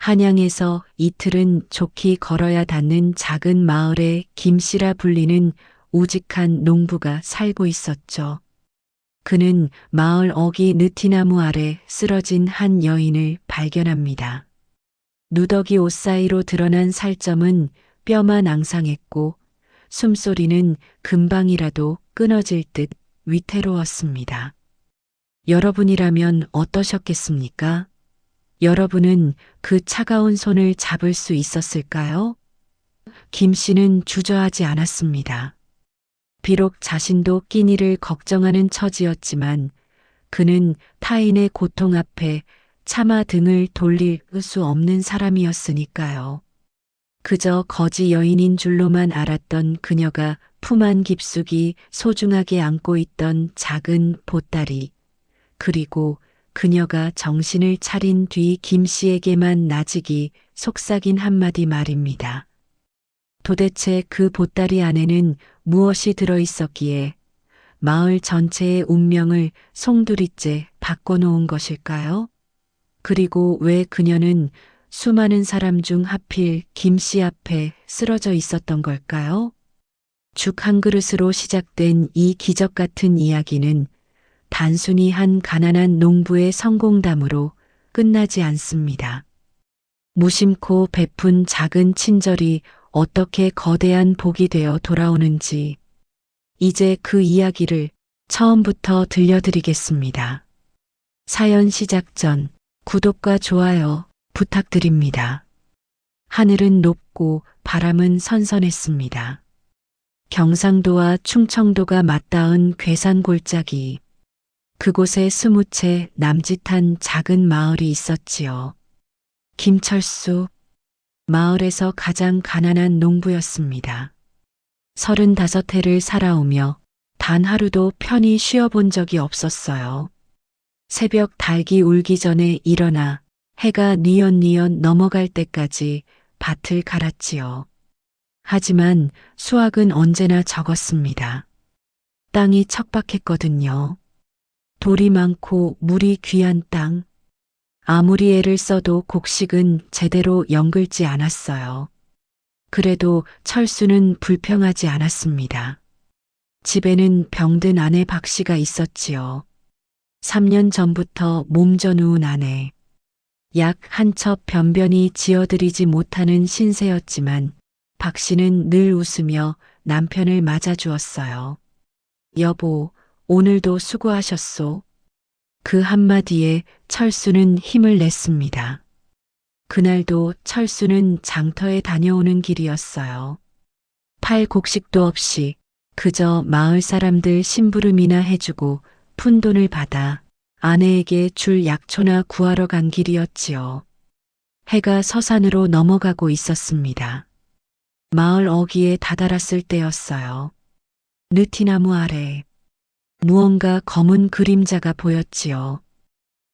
한양에서 이틀은 좋게 걸어야 닿는 작은 마을에 김씨라 불리는 우직한 농부가 살고 있었죠. 그는 마을 어귀 느티나무 아래 쓰러진 한 여인을 발견합니다. 누더기 옷 사이로 드러난 살점은 뼈만 앙상했고 숨소리는 금방이라도 끊어질 듯 위태로웠습니다. 여러분이라면 어떠셨겠습니까? 여러분은 그 차가운 손을 잡을 수 있었을까요? 김 씨는 주저하지 않았습니다. 비록 자신도 끼니를 걱정하는 처지였지만 그는 타인의 고통 앞에 차마 등을 돌릴 수 없는 사람이었으니까요. 그저 거지 여인인 줄로만 알았던 그녀가 품 안 깊숙이 소중하게 안고 있던 작은 보따리, 그리고 그녀가 정신을 차린 뒤 김 씨에게만 나직이 속삭인 한마디 말입니다. 도대체 그 보따리 안에는 무엇이 들어있었기에 마을 전체의 운명을 송두리째 바꿔놓은 것일까요? 그리고 왜 그녀는 수많은 사람 중 하필 김 씨 앞에 쓰러져 있었던 걸까요? 죽 한 그릇으로 시작된 이 기적 같은 이야기는 단순히 한 가난한 농부의 성공담으로 끝나지 않습니다. 무심코 베푼 작은 친절이 어떻게 거대한 복이 되어 돌아오는지 이제 그 이야기를 처음부터 들려드리겠습니다. 사연 시작 전 구독과 좋아요 부탁드립니다. 하늘은 높고 바람은 선선했습니다. 경상도와 충청도가 맞닿은 괴산 골짜기. 그곳에 20채 남짓한 작은 마을이 있었지요. 김철수, 마을에서 가장 가난한 농부였습니다. 35해를 살아오며 단 하루도 편히 쉬어본 적이 없었어요. 새벽 닭이 울기 전에 일어나 해가 뉘엿뉘엿 넘어갈 때까지 밭을 갈았지요. 하지만 수확은 언제나 적었습니다. 땅이 척박했거든요. 돌이 많고 물이 귀한 땅. 아무리 애를 써도 곡식은 제대로 연글지 않았어요. 그래도 철수는 불평하지 않았습니다. 집에는 병든 아내 박씨가 있었지요. 3년 전부터 몸져 누운 아내. 약 한 첩 변변히 지어드리지 못하는 신세였지만 박씨는 늘 웃으며 남편을 맞아주었어요. 여보, 오늘도 수고하셨소. 그 한마디에 철수는 힘을 냈습니다. 그날도 철수는 장터에 다녀오는 길이었어요. 팔 곡식도 없이 그저 마을 사람들 심부름이나 해주고 푼돈을 받아 아내에게 줄 약초나 구하러 간 길이었지요. 해가 서산으로 넘어가고 있었습니다. 마을 어귀에 다다랐을 때였어요. 느티나무 아래 무언가 검은 그림자가 보였지요.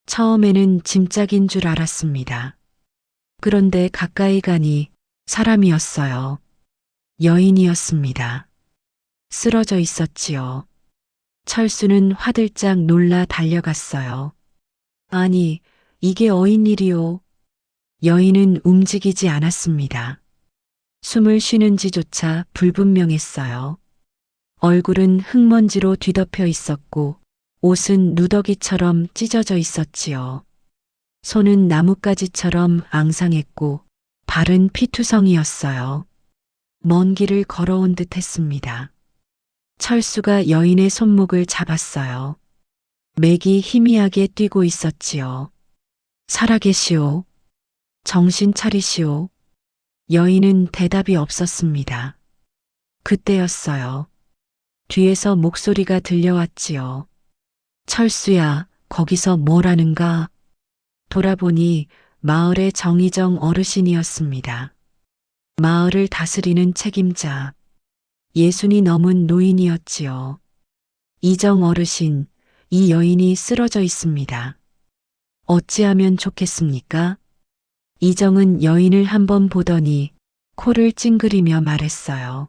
처음에는 짐짝인 줄 알았습니다. 그런데 가까이 가니 사람이었어요. 여인이었습니다. 쓰러져 있었지요. 철수는 화들짝 놀라 달려갔어요. 아니, 이게 어인일이오. 여인은 움직이지 않았습니다. 숨을 쉬는지조차 불분명했어요. 얼굴은 흙먼지로 뒤덮여 있었고 옷은 누더기처럼 찢어져 있었지요. 손은 나뭇가지처럼 앙상했고 발은 피투성이었어요. 먼 길을 걸어온 듯 했습니다. 철수가 여인의 손목을 잡았어요. 맥이 희미하게 뛰고 있었지요. 살아계시오. 정신 차리시오. 여인은 대답이 없었습니다. 그때였어요. 뒤에서 목소리가 들려왔지요. 철수야, 거기서 뭘 하는가? 돌아보니 마을의 정의정 어르신이었습니다. 마을을 다스리는 책임자, 60이 넘은 노인이었지요. 이정 어르신, 이 여인이 쓰러져 있습니다. 어찌하면 좋겠습니까? 이정은 여인을 한번 보더니 코를 찡그리며 말했어요.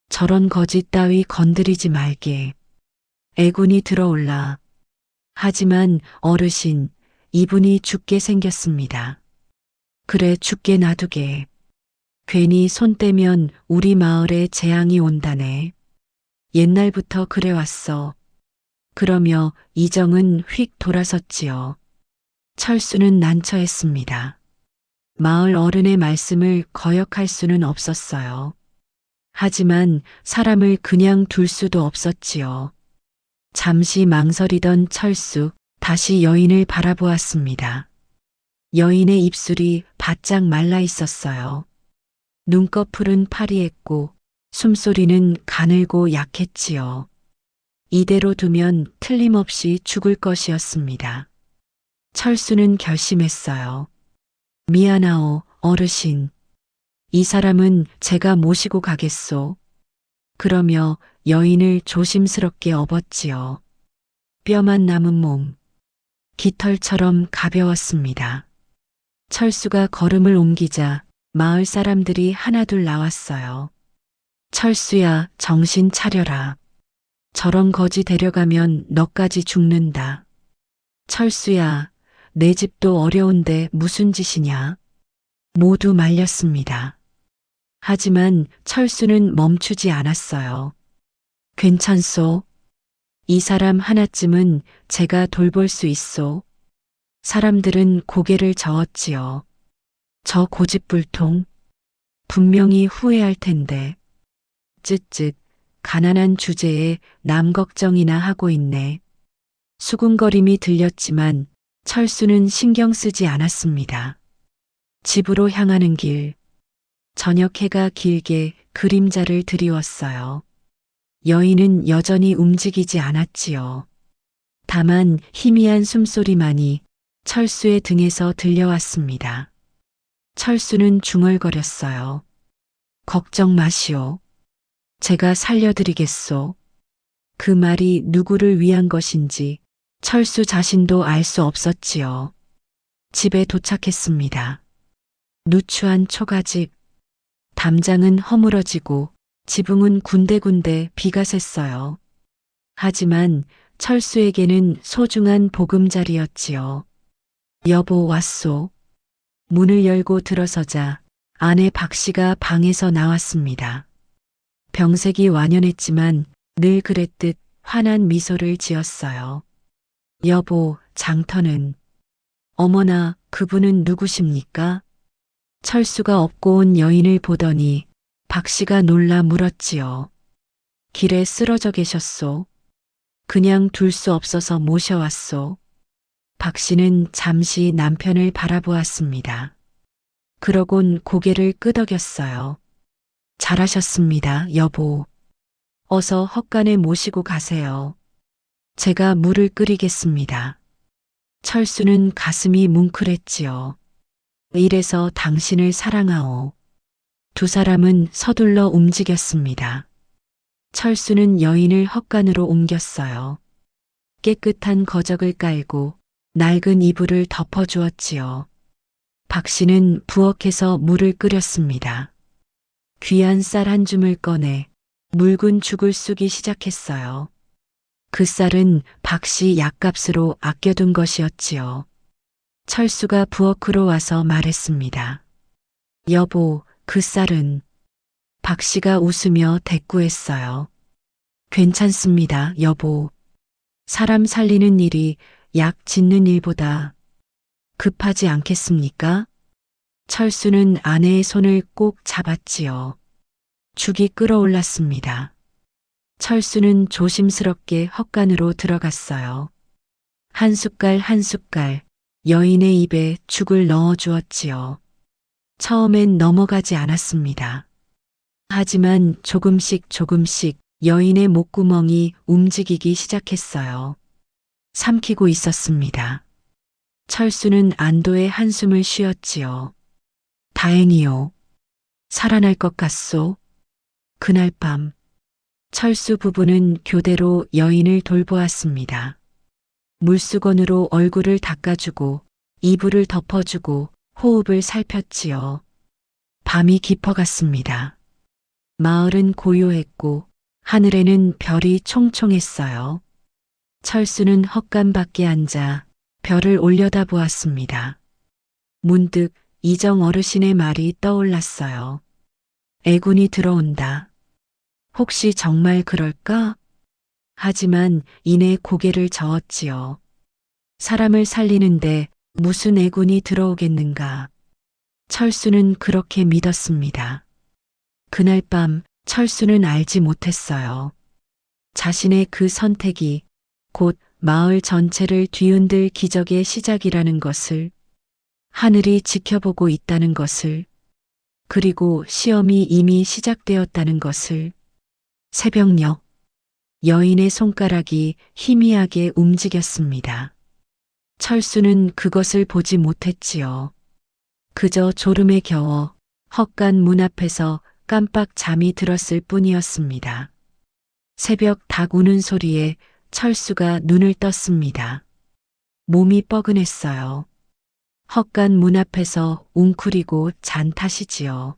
저런 거짓 따위 건드리지 말게. 애군이 들어올라. 하지만 어르신, 이분이 죽게 생겼습니다. 그래 죽게 놔두게. 괜히 손 떼면 우리 마을에 재앙이 온다네. 옛날부터 그래왔어. 그러며 이정은 휙 돌아섰지요. 철수는 난처했습니다. 마을 어른의 말씀을 거역할 수는 없었어요. 하지만 사람을 그냥 둘 수도 없었지요. 잠시 망설이던 철수, 다시 여인을 바라보았습니다. 여인의 입술이 바짝 말라 있었어요. 눈꺼풀은 파리했고 숨소리는 가늘고 약했지요. 이대로 두면 틀림없이 죽을 것이었습니다. 철수는 결심했어요. 미안하오, 어르신. 이 사람은 제가 모시고 가겠소. 그러며 여인을 조심스럽게 업었지요. 뼈만 남은 몸, 깃털처럼 가벼웠습니다. 철수가 걸음을 옮기자 마을 사람들이 하나둘 나왔어요. 철수야, 정신 차려라. 저런 거지 데려가면 너까지 죽는다. 철수야, 내 집도 어려운데 무슨 짓이냐. 모두 말렸습니다. 하지만 철수는 멈추지 않았어요. 괜찮소. 이 사람 하나쯤은 제가 돌볼 수 있소. 사람들은 고개를 저었지요. 저 고집불통. 분명히 후회할 텐데. 쯧쯧, 가난한 주제에 남 걱정이나 하고 있네. 수군거림이 들렸지만 철수는 신경 쓰지 않았습니다. 집으로 향하는 길, 저녁 해가 길게 그림자를 드리웠어요. 여인은 여전히 움직이지 않았지요. 다만 희미한 숨소리만이 철수의 등에서 들려왔습니다. 철수는 중얼거렸어요. 걱정 마시오. 제가 살려드리겠소. 그 말이 누구를 위한 것인지 철수 자신도 알 수 없었지요. 집에 도착했습니다. 누추한 초가집, 담장은 허물어지고 지붕은 군데군데 비가 샜어요. 하지만 철수에게는 소중한 보금자리였지요. 여보 왔소. 문을 열고 들어서자 아내 박씨가 방에서 나왔습니다. 병색이 완연했지만 늘 그랬듯 환한 미소를 지었어요. 여보, 장터는. 어머나, 그분은 누구십니까? 철수가 업고 온 여인을 보더니 박씨가 놀라 물었지요. 길에 쓰러져 계셨소. 그냥 둘 수 없어서 모셔왔소. 박씨는 잠시 남편을 바라보았습니다. 그러곤 고개를 끄덕였어요. 잘하셨습니다, 여보. 어서 헛간에 모시고 가세요. 제가 물을 끓이겠습니다. 철수는 가슴이 뭉클했지요. 이래서 당신을 사랑하오. 두 사람은 서둘러 움직였습니다. 철수는 여인을 헛간으로 옮겼어요. 깨끗한 거적을 깔고 낡은 이불을 덮어주었지요. 박씨는 부엌에서 물을 끓였습니다. 귀한 쌀 한 줌을 꺼내 묽은 죽을 쑤기 시작했어요. 그 쌀은 박씨 약값으로 아껴둔 것이었지요. 철수가 부엌으로 와서 말했습니다. 여보, 그 쌀은. 박씨가 웃으며 대꾸했어요. 괜찮습니다, 여보. 사람 살리는 일이 약 짓는 일보다 급하지 않겠습니까? 철수는 아내의 손을 꼭 잡았지요. 죽이 끓어올랐습니다. 철수는 조심스럽게 헛간으로 들어갔어요. 한 숟갈 한 숟갈 여인의 입에 죽을 넣어 주었지요. 처음엔 넘어가지 않았습니다. 하지만 조금씩 조금씩 여인의 목구멍이 움직이기 시작했어요. 삼키고 있었습니다. 철수는 안도의 한숨을 쉬었지요. 다행이요. 살아날 것 같소. 그날 밤 철수 부부는 교대로 여인을 돌보았습니다. 물수건으로 얼굴을 닦아주고 이불을 덮어주고 호흡을 살폈지요. 밤이 깊어갔습니다. 마을은 고요했고 하늘에는 별이 총총했어요. 철수는 헛간 밖에 앉아 별을 올려다보았습니다. 문득 이정 어르신의 말이 떠올랐어요. 애군이 들어온다. 혹시 정말 그럴까? 하지만 이내 고개를 저었지요. 사람을 살리는데 무슨 애군이 들어오겠는가. 철수는 그렇게 믿었습니다. 그날 밤 철수는 알지 못했어요. 자신의 그 선택이 곧 마을 전체를 뒤흔들 기적의 시작이라는 것을, 하늘이 지켜보고 있다는 것을, 그리고 시험이 이미 시작되었다는 것을. 새벽녘, 여인의 손가락이 희미하게 움직였습니다. 철수는 그것을 보지 못했지요. 그저 졸음에 겨워 헛간 문 앞에서 깜빡 잠이 들었을 뿐이었습니다. 새벽 닭 우는 소리에 철수가 눈을 떴습니다. 몸이 뻐근했어요. 헛간 문 앞에서 웅크리고 잔 탓이지요.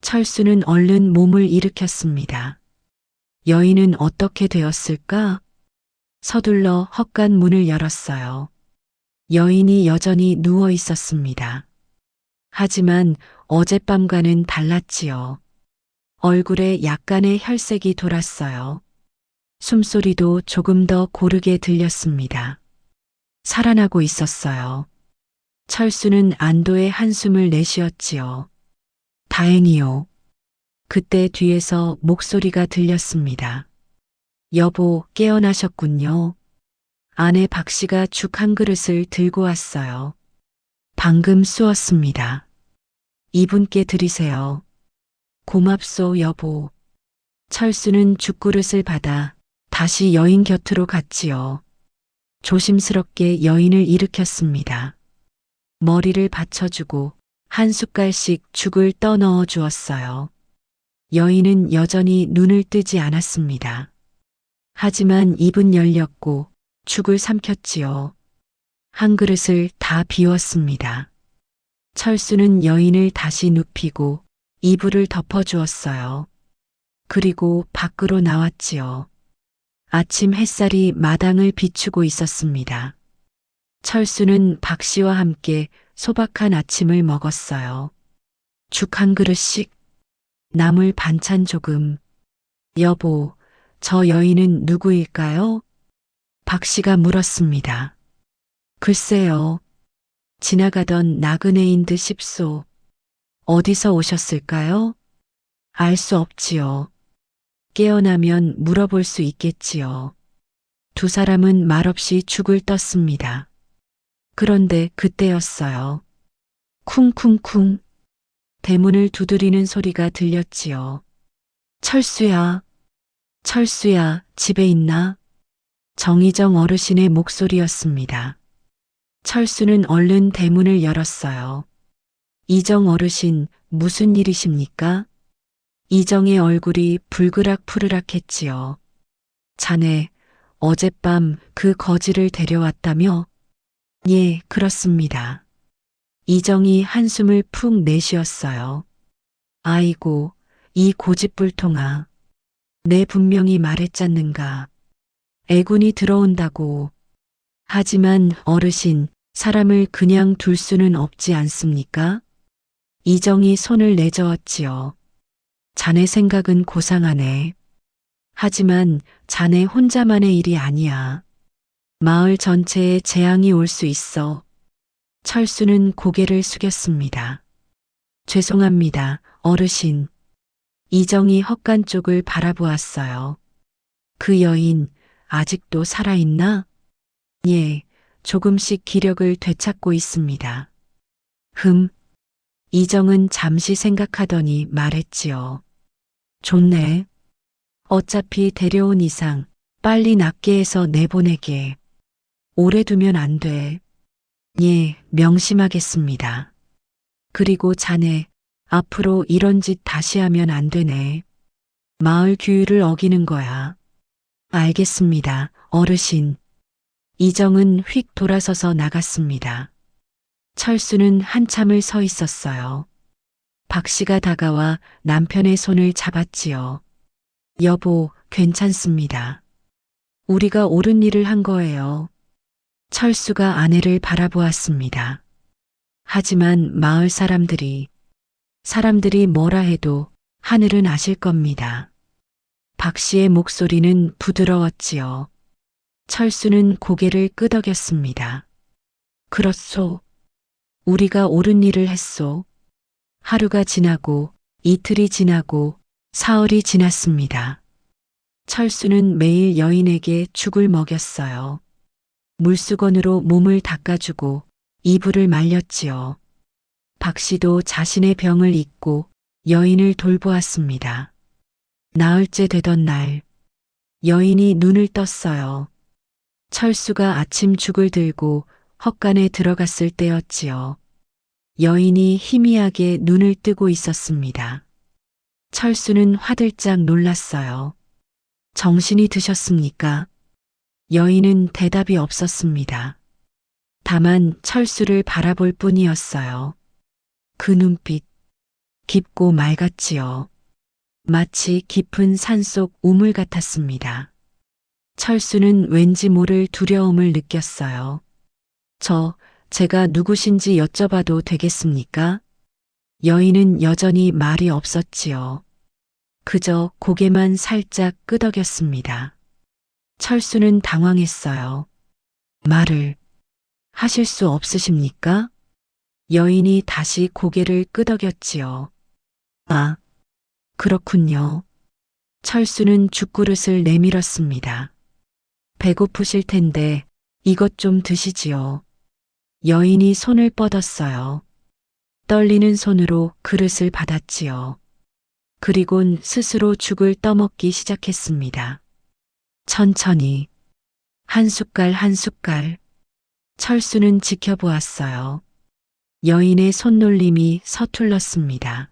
철수는 얼른 몸을 일으켰습니다. 여인은 어떻게 되었을까? 서둘러 헛간 문을 열었어요. 여인이 여전히 누워 있었습니다. 하지만 어젯밤과는 달랐지요. 얼굴에 약간의 혈색이 돌았어요. 숨소리도 조금 더 고르게 들렸습니다. 살아나고 있었어요. 철수는 안도의 한숨을 내쉬었지요. 다행이요. 그때 뒤에서 목소리가 들렸습니다. 여보, 깨어나셨군요. 아내 박 씨가 죽 한 그릇을 들고 왔어요. 방금 쑤었습니다. 이분께 드리세요. 고맙소, 여보. 철수는 죽그릇을 받아 다시 여인 곁으로 갔지요. 조심스럽게 여인을 일으켰습니다. 머리를 받쳐주고 한 숟갈씩 죽을 떠넣어 주었어요. 여인은 여전히 눈을 뜨지 않았습니다. 하지만 입은 열렸고 죽을 삼켰지요. 한 그릇을 다 비웠습니다. 철수는 여인을 다시 눕히고 이불을 덮어주었어요. 그리고 밖으로 나왔지요. 아침 햇살이 마당을 비추고 있었습니다. 철수는 박 씨와 함께 소박한 아침을 먹었어요. 죽 한 그릇씩, 나물 반찬 조금. 여보, 저 여인은 누구일까요? 박 씨가 물었습니다. 글쎄요. 지나가던 나그네인 듯 싶소. 어디서 오셨을까요? 알 수 없지요. 깨어나면 물어볼 수 있겠지요. 두 사람은 말없이 죽을 떴습니다. 그런데 그때였어요. 쿵쿵쿵. 대문을 두드리는 소리가 들렸지요. 철수야, 철수야, 집에 있나? 정희정 어르신의 목소리였습니다. 철수는 얼른 대문을 열었어요. 이정 어르신, 무슨 일이십니까? 이정의 얼굴이 불그락푸르락했지요. 자네, 어젯밤 그 거지를 데려왔다며? 예, 그렇습니다. 이정이 한숨을 푹 내쉬었어요. 아이고, 이 고집불통아. 내 분명히 말했잖는가. 애군이 들어온다고. 하지만 어르신, 사람을 그냥 둘 수는 없지 않습니까? 이정이 손을 내저었지요. 자네 생각은 고상하네. 하지만 자네 혼자만의 일이 아니야. 마을 전체에 재앙이 올 수 있어. 철수는 고개를 숙였습니다. 죄송합니다, 어르신. 이정이 헛간 쪽을 바라보았어요. 그 여인, 아직도 살아있나? 예, 조금씩 기력을 되찾고 있습니다. 이정은 잠시 생각하더니 말했지요. 좋네. 어차피 데려온 이상 빨리 낫게 해서 내보내게. 오래 두면 안 돼. 예, 명심하겠습니다. 그리고 자네, 앞으로 이런 짓 다시 하면 안 되네. 마을 규율을 어기는 거야. 알겠습니다, 어르신. 이정은 휙 돌아서서 나갔습니다. 철수는 한참을 서 있었어요. 박 씨가 다가와 남편의 손을 잡았지요. 여보, 괜찮습니다. 우리가 옳은 일을 한 거예요. 철수가 아내를 바라보았습니다. 하지만 마을 사람들이 뭐라 해도 하늘은 아실 겁니다. 박 씨의 목소리는 부드러웠지요. 철수는 고개를 끄덕였습니다. 그렇소. 우리가 옳은 일을 했소. 하루가 지나고 이틀이 지나고 사흘이 지났습니다. 철수는 매일 여인에게 죽을 먹였어요. 물수건으로 몸을 닦아주고 이불을 말렸지요. 박 씨도 자신의 병을 잊고 여인을 돌보았습니다. 나흘째 되던 날, 여인이 눈을 떴어요. 철수가 아침 죽을 들고 헛간에 들어갔을 때였지요. 여인이 희미하게 눈을 뜨고 있었습니다. 철수는 화들짝 놀랐어요. 정신이 드셨습니까? 여인은 대답이 없었습니다. 다만 철수를 바라볼 뿐이었어요. 그 눈빛, 깊고 맑았지요. 마치 깊은 산속 우물 같았습니다. 철수는 왠지 모를 두려움을 느꼈어요. 제가 누구신지 여쭤봐도 되겠습니까? 여인은 여전히 말이 없었지요. 그저 고개만 살짝 끄덕였습니다. 철수는 당황했어요. 말을 하실 수 없으십니까? 여인이 다시 고개를 끄덕였지요. 아, 그렇군요. 철수는 죽그릇을 내밀었습니다. 배고프실 텐데 이것 좀 드시지요. 여인이 손을 뻗었어요. 떨리는 손으로 그릇을 받았지요. 그리곤 스스로 죽을 떠먹기 시작했습니다. 천천히, 한 숟갈 한 숟갈. 철수는 지켜보았어요. 여인의 손놀림이 서툴렀습니다.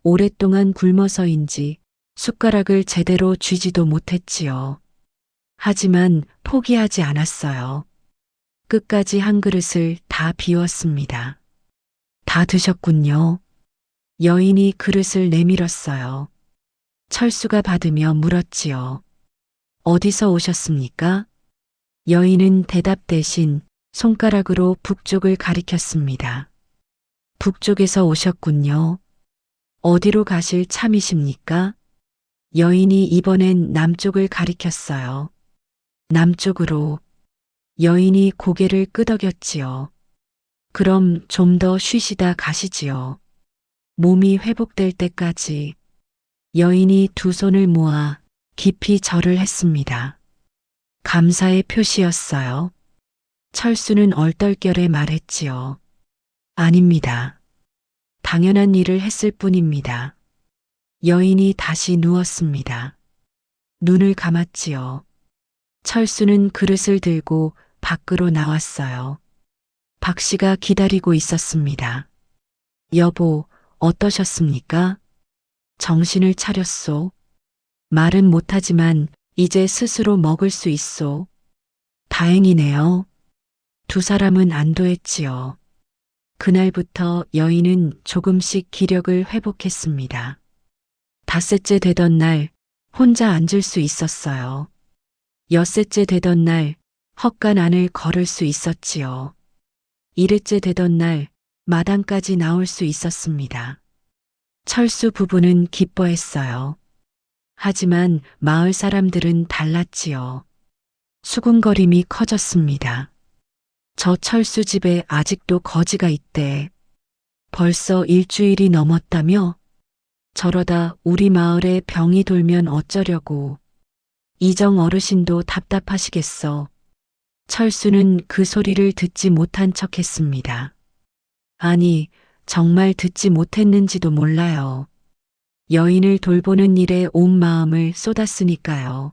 오랫동안 굶어서인지 숟가락을 제대로 쥐지도 못했지요. 하지만 포기하지 않았어요. 끝까지 한 그릇을 다 비웠습니다. 다 드셨군요. 여인이 그릇을 내밀었어요. 철수가 받으며 물었지요. 어디서 오셨습니까? 여인은 대답 대신 손가락으로 북쪽을 가리켰습니다. 북쪽에서 오셨군요. 어디로 가실 참이십니까? 여인이 이번엔 남쪽을 가리켰어요. 남쪽으로. 여인이 고개를 끄덕였지요. 그럼 좀 더 쉬시다 가시지요. 몸이 회복될 때까지. 여인이 두 손을 모아 깊이 절을 했습니다. 감사의 표시였어요. 철수는 얼떨결에 말했지요. 아닙니다. 당연한 일을 했을 뿐입니다. 여인이 다시 누웠습니다. 눈을 감았지요. 철수는 그릇을 들고 밖으로 나왔어요. 박 씨가 기다리고 있었습니다. 여보, 어떠셨습니까? 정신을 차렸소. 말은 못하지만 이제 스스로 먹을 수 있소. 다행이네요. 두 사람은 안도했지요. 그날부터 여인은 조금씩 기력을 회복했습니다. 닷새째 되던 날 혼자 앉을 수 있었어요. 엿새째 되던 날 헛간 안을 걸을 수 있었지요. 일흘째 되던 날 마당까지 나올 수 있었습니다. 철수 부부는 기뻐했어요. 하지만 마을 사람들은 달랐지요. 수군거림이 커졌습니다. 저 철수 집에 아직도 거지가 있대. 벌써 일주일이 넘었다며? 저러다 우리 마을에 병이 돌면 어쩌려고. 이정 어르신도 답답하시겠어. 철수는 그 소리를 듣지 못한 척 했습니다. 아니, 정말 듣지 못했는지도 몰라요. 여인을 돌보는 일에 온 마음을 쏟았으니까요.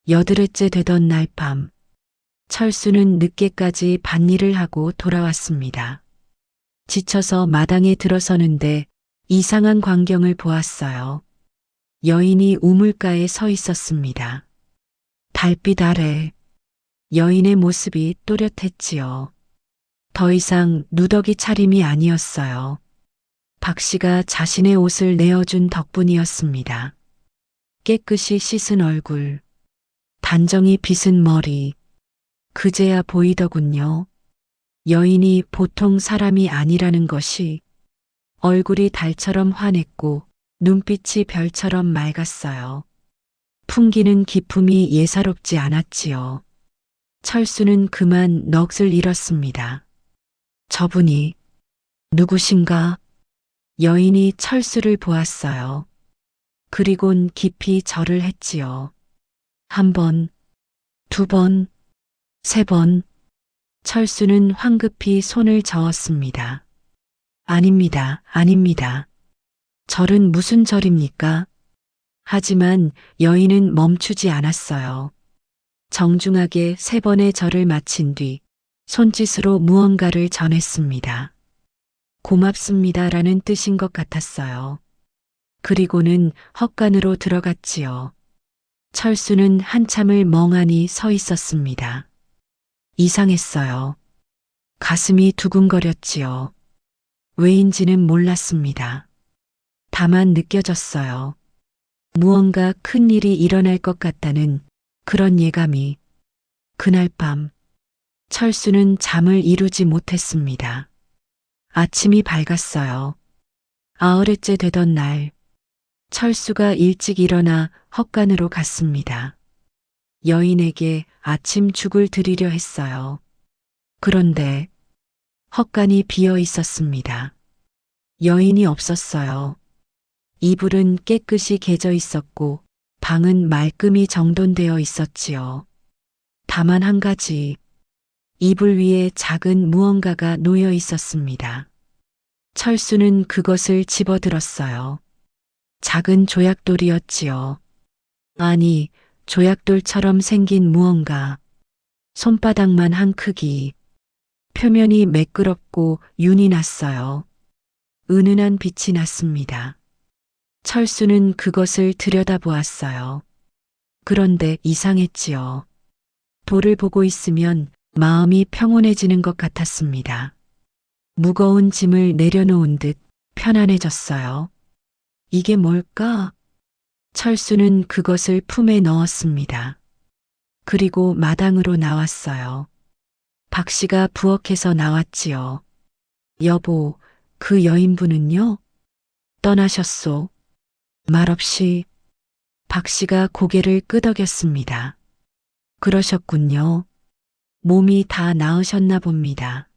여드레째 되던 날 밤, 철수는 늦게까지 밭일을 하고 돌아왔습니다. 지쳐서 마당에 들어서는데 이상한 광경을 보았어요. 여인이 우물가에 서 있었습니다. 달빛 아래 여인의 모습이 또렷했지요. 더 이상 누더기 차림이 아니었어요. 박 씨가 자신의 옷을 내어준 덕분이었습니다. 깨끗이 씻은 얼굴, 단정히 빗은 머리, 그제야 보이더군요. 여인이 보통 사람이 아니라는 것이 얼굴이 달처럼 환했고 눈빛이 별처럼 맑았어요. 풍기는 기품이 예사롭지 않았지요. 철수는 그만 넋을 잃었습니다. 저분이 누구신가? 여인이 철수를 보았어요. 그리곤 깊이 절을 했지요. 한 번, 두 번, 세 번. 철수는 황급히 손을 저었습니다. 아닙니다, 아닙니다. 절은 무슨 절입니까? 하지만 여인은 멈추지 않았어요. 정중하게 3번의 절을 마친 뒤 손짓으로 무언가를 전했습니다. 고맙습니다라는 뜻인 것 같았어요. 그리고는 헛간으로 들어갔지요. 철수는 한참을 멍하니 서 있었습니다. 이상했어요. 가슴이 두근거렸지요. 왜인지는 몰랐습니다. 다만 느껴졌어요. 무언가 큰 일이 일어날 것 같다는 그런 예감이. 그날 밤 철수는 잠을 이루지 못했습니다. 아침이 밝았어요. 8회째 되던 날 철수가 일찍 일어나 헛간으로 갔습니다. 여인에게 아침 죽을 드리려 했어요. 그런데 헛간이 비어 있었습니다. 여인이 없었어요. 이불은 깨끗이 개져 있었고 방은 말끔히 정돈되어 있었지요. 다만 한 가지, 이불 위에 작은 무언가가 놓여 있었습니다. 철수는 그것을 집어들었어요. 작은 조약돌이었지요. 아니, 조약돌처럼 생긴 무언가. 손바닥만 한 크기. 표면이 매끄럽고 윤이 났어요. 은은한 빛이 났습니다. 철수는 그것을 들여다보았어요. 그런데 이상했지요. 돌을 보고 있으면 마음이 평온해지는 것 같았습니다. 무거운 짐을 내려놓은 듯 편안해졌어요. 이게 뭘까? 철수는 그것을 품에 넣었습니다. 그리고 마당으로 나왔어요. 박 씨가 부엌에서 나왔지요. 여보, 그 여인분은요? 떠나셨소. 말없이 박 씨가 고개를 끄덕였습니다. 그러셨군요. 몸이 다 나으셨나 봅니다.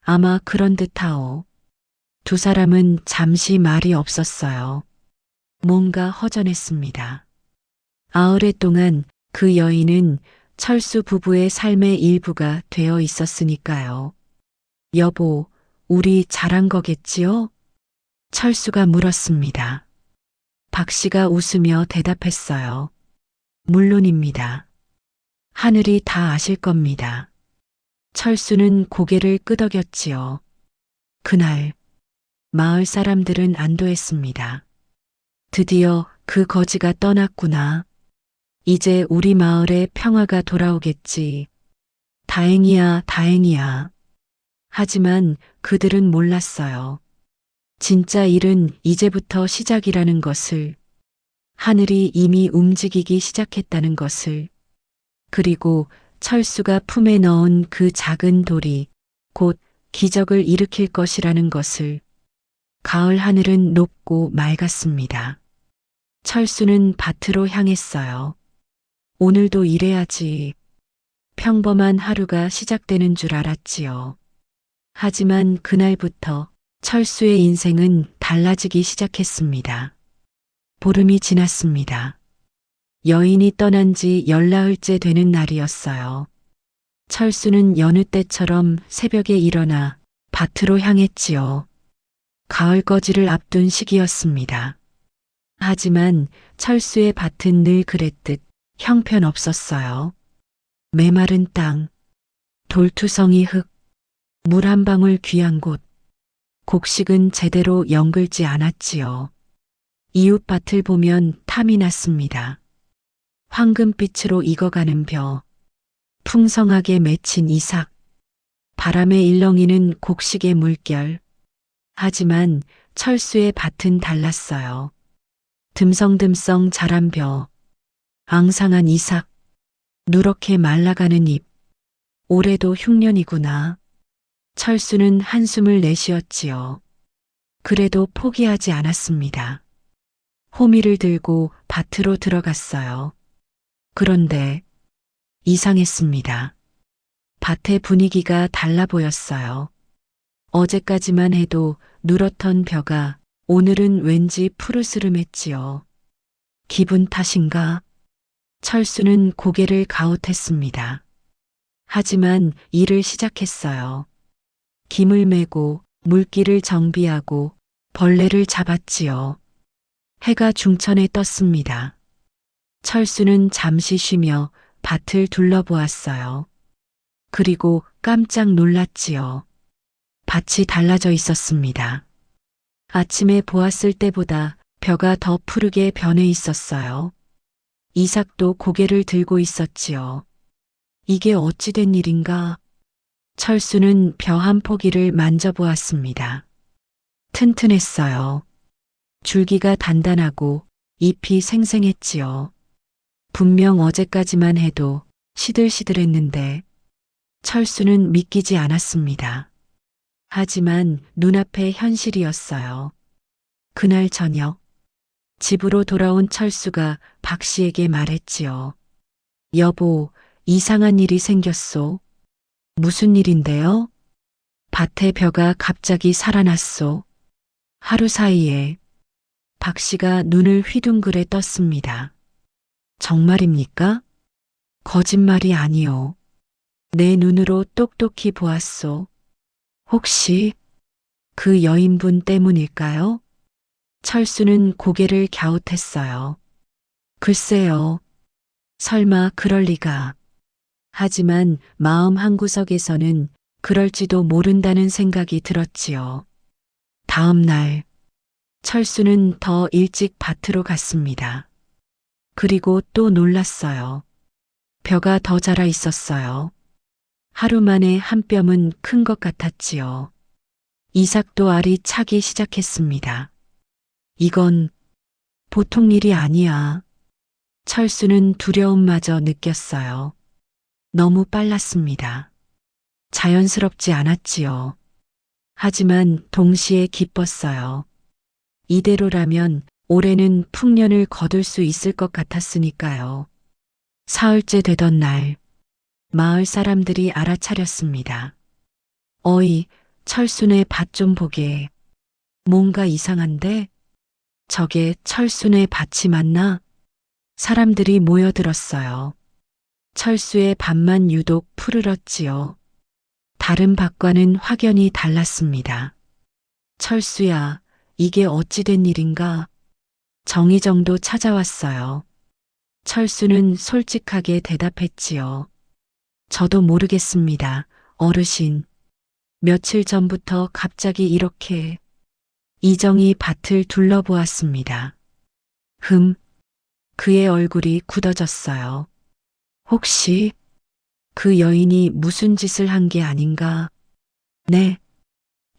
아마 그런 듯하오. 두 사람은 잠시 말이 없었어요. 뭔가 허전했습니다. 8회 동안 그 여인은 철수 부부의 삶의 일부가 되어 있었으니까요. 여보, 우리 잘한 거겠지요? 철수가 물었습니다. 박 씨가 웃으며 대답했어요. 물론입니다. 하늘이 다 아실 겁니다. 철수는 고개를 끄덕였지요. 그날 마을 사람들은 안도했습니다. 드디어 그 거지가 떠났구나. 이제 우리 마을에 평화가 돌아오겠지. 다행이야, 다행이야. 하지만 그들은 몰랐어요. 진짜 일은 이제부터 시작이라는 것을, 하늘이 이미 움직이기 시작했다는 것을, 그리고 철수가 품에 넣은 그 작은 돌이 곧 기적을 일으킬 것이라는 것을. 가을 하늘은 높고 맑았습니다. 철수는 밭으로 향했어요. 오늘도 일해야지. 평범한 하루가 시작되는 줄 알았지요. 하지만 그날부터 철수의 인생은 달라지기 시작했습니다. 보름이 지났습니다. 여인이 떠난 지 14흘째 되는 날이었어요. 철수는 여느 때처럼 새벽에 일어나 밭으로 향했지요. 가을 거지를 앞둔 시기였습니다. 하지만 철수의 밭은 늘 그랬듯 형편없었어요. 메마른 땅, 돌투성이 흙, 물 한 방울 귀한 곳, 곡식은 제대로 연글지 않았지요. 이웃 밭을 보면 탐이 났습니다. 황금빛으로 익어가는 벼, 풍성하게 맺힌 이삭, 바람에 일렁이는 곡식의 물결. 하지만 철수의 밭은 달랐어요. 듬성듬성 자란 벼, 앙상한 이삭, 누렇게 말라가는 잎. 올해도 흉년이구나. 철수는 한숨을 내쉬었지요. 그래도 포기하지 않았습니다. 호미를 들고 밭으로 들어갔어요. 그런데 이상했습니다. 밭의 분위기가 달라 보였어요. 어제까지만 해도 누렇던 벼가 오늘은 왠지 푸르스름했지요. 기분 탓인가? 철수는 고개를 가웃했습니다. 하지만 일을 시작했어요. 김을 메고 물기를 정비하고 벌레를 잡았지요. 해가 중천에 떴습니다. 철수는 잠시 쉬며 밭을 둘러보았어요. 그리고 깜짝 놀랐지요. 밭이 달라져 있었습니다. 아침에 보았을 때보다 벼가 더 푸르게 변해 있었어요. 이삭도 고개를 들고 있었지요. 이게 어찌 된 일인가? 철수는 벼 한 포기를 만져보았습니다. 튼튼했어요. 줄기가 단단하고 잎이 생생했지요. 분명 어제까지만 해도 시들시들했는데 철수는 믿기지 않았습니다. 하지만 눈앞에 현실이었어요. 그날 저녁 집으로 돌아온 철수가 박 씨에게 말했지요. 여보, 이상한 일이 생겼소. 무슨 일인데요? 밭의 벼가 갑자기 살아났소. 하루 사이에 박 씨가 눈을 휘둥그레 떴습니다. 정말입니까? 거짓말이 아니요. 내 눈으로 똑똑히 보았소. 혹시 그 여인분 때문일까요? 철수는 고개를 갸웃했어요. 글쎄요. 설마 그럴 리가. 하지만 마음 한구석에서는 그럴지도 모른다는 생각이 들었지요. 다음 날 철수는 더 일찍 밭으로 갔습니다. 그리고 또 놀랐어요. 벼가 더 자라 있었어요. 하루 만에 한 뼘은 큰 것 같았지요. 이삭도 알이 차기 시작했습니다. 이건 보통 일이 아니야. 철수는 두려움마저 느꼈어요. 너무 빨랐습니다. 자연스럽지 않았지요. 하지만 동시에 기뻤어요. 이대로라면 올해는 풍년을 거둘 수 있을 것 같았으니까요. 사흘째 되던 날, 마을 사람들이 알아차렸습니다. 어이, 철순의 밭 좀 보게. 뭔가 이상한데? 저게 철순의 밭이 맞나? 사람들이 모여들었어요. 철수의 밭만 유독 푸르렀지요. 다른 밭과는 확연히 달랐습니다. 철수야, 이게 어찌 된 일인가? 정의정도 찾아왔어요. 철수는 솔직하게 대답했지요. 저도 모르겠습니다, 어르신. 며칠 전부터 갑자기 이렇게. 이정이 밭을 둘러보았습니다. 그의 얼굴이 굳어졌어요. 혹시 그 여인이 무슨 짓을 한 게 아닌가? 네.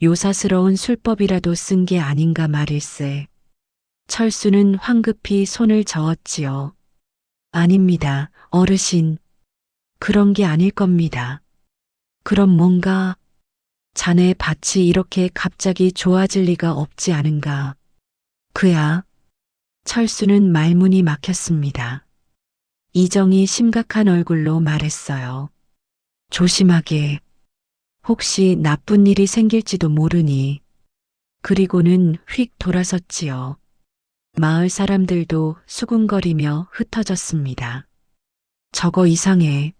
요사스러운 술법이라도 쓴 게 아닌가 말일세. 철수는 황급히 손을 저었지요. 아닙니다, 어르신. 그런 게 아닐 겁니다. 그럼 뭔가 자네 밭이 이렇게 갑자기 좋아질 리가 없지 않은가. 그야. 철수는 말문이 막혔습니다. 이정이 심각한 얼굴로 말했어요. 조심하게. 혹시 나쁜 일이 생길지도 모르니. 그리고는 휙 돌아섰지요. 마을 사람들도 수군거리며 흩어졌습니다. 저거 이상해.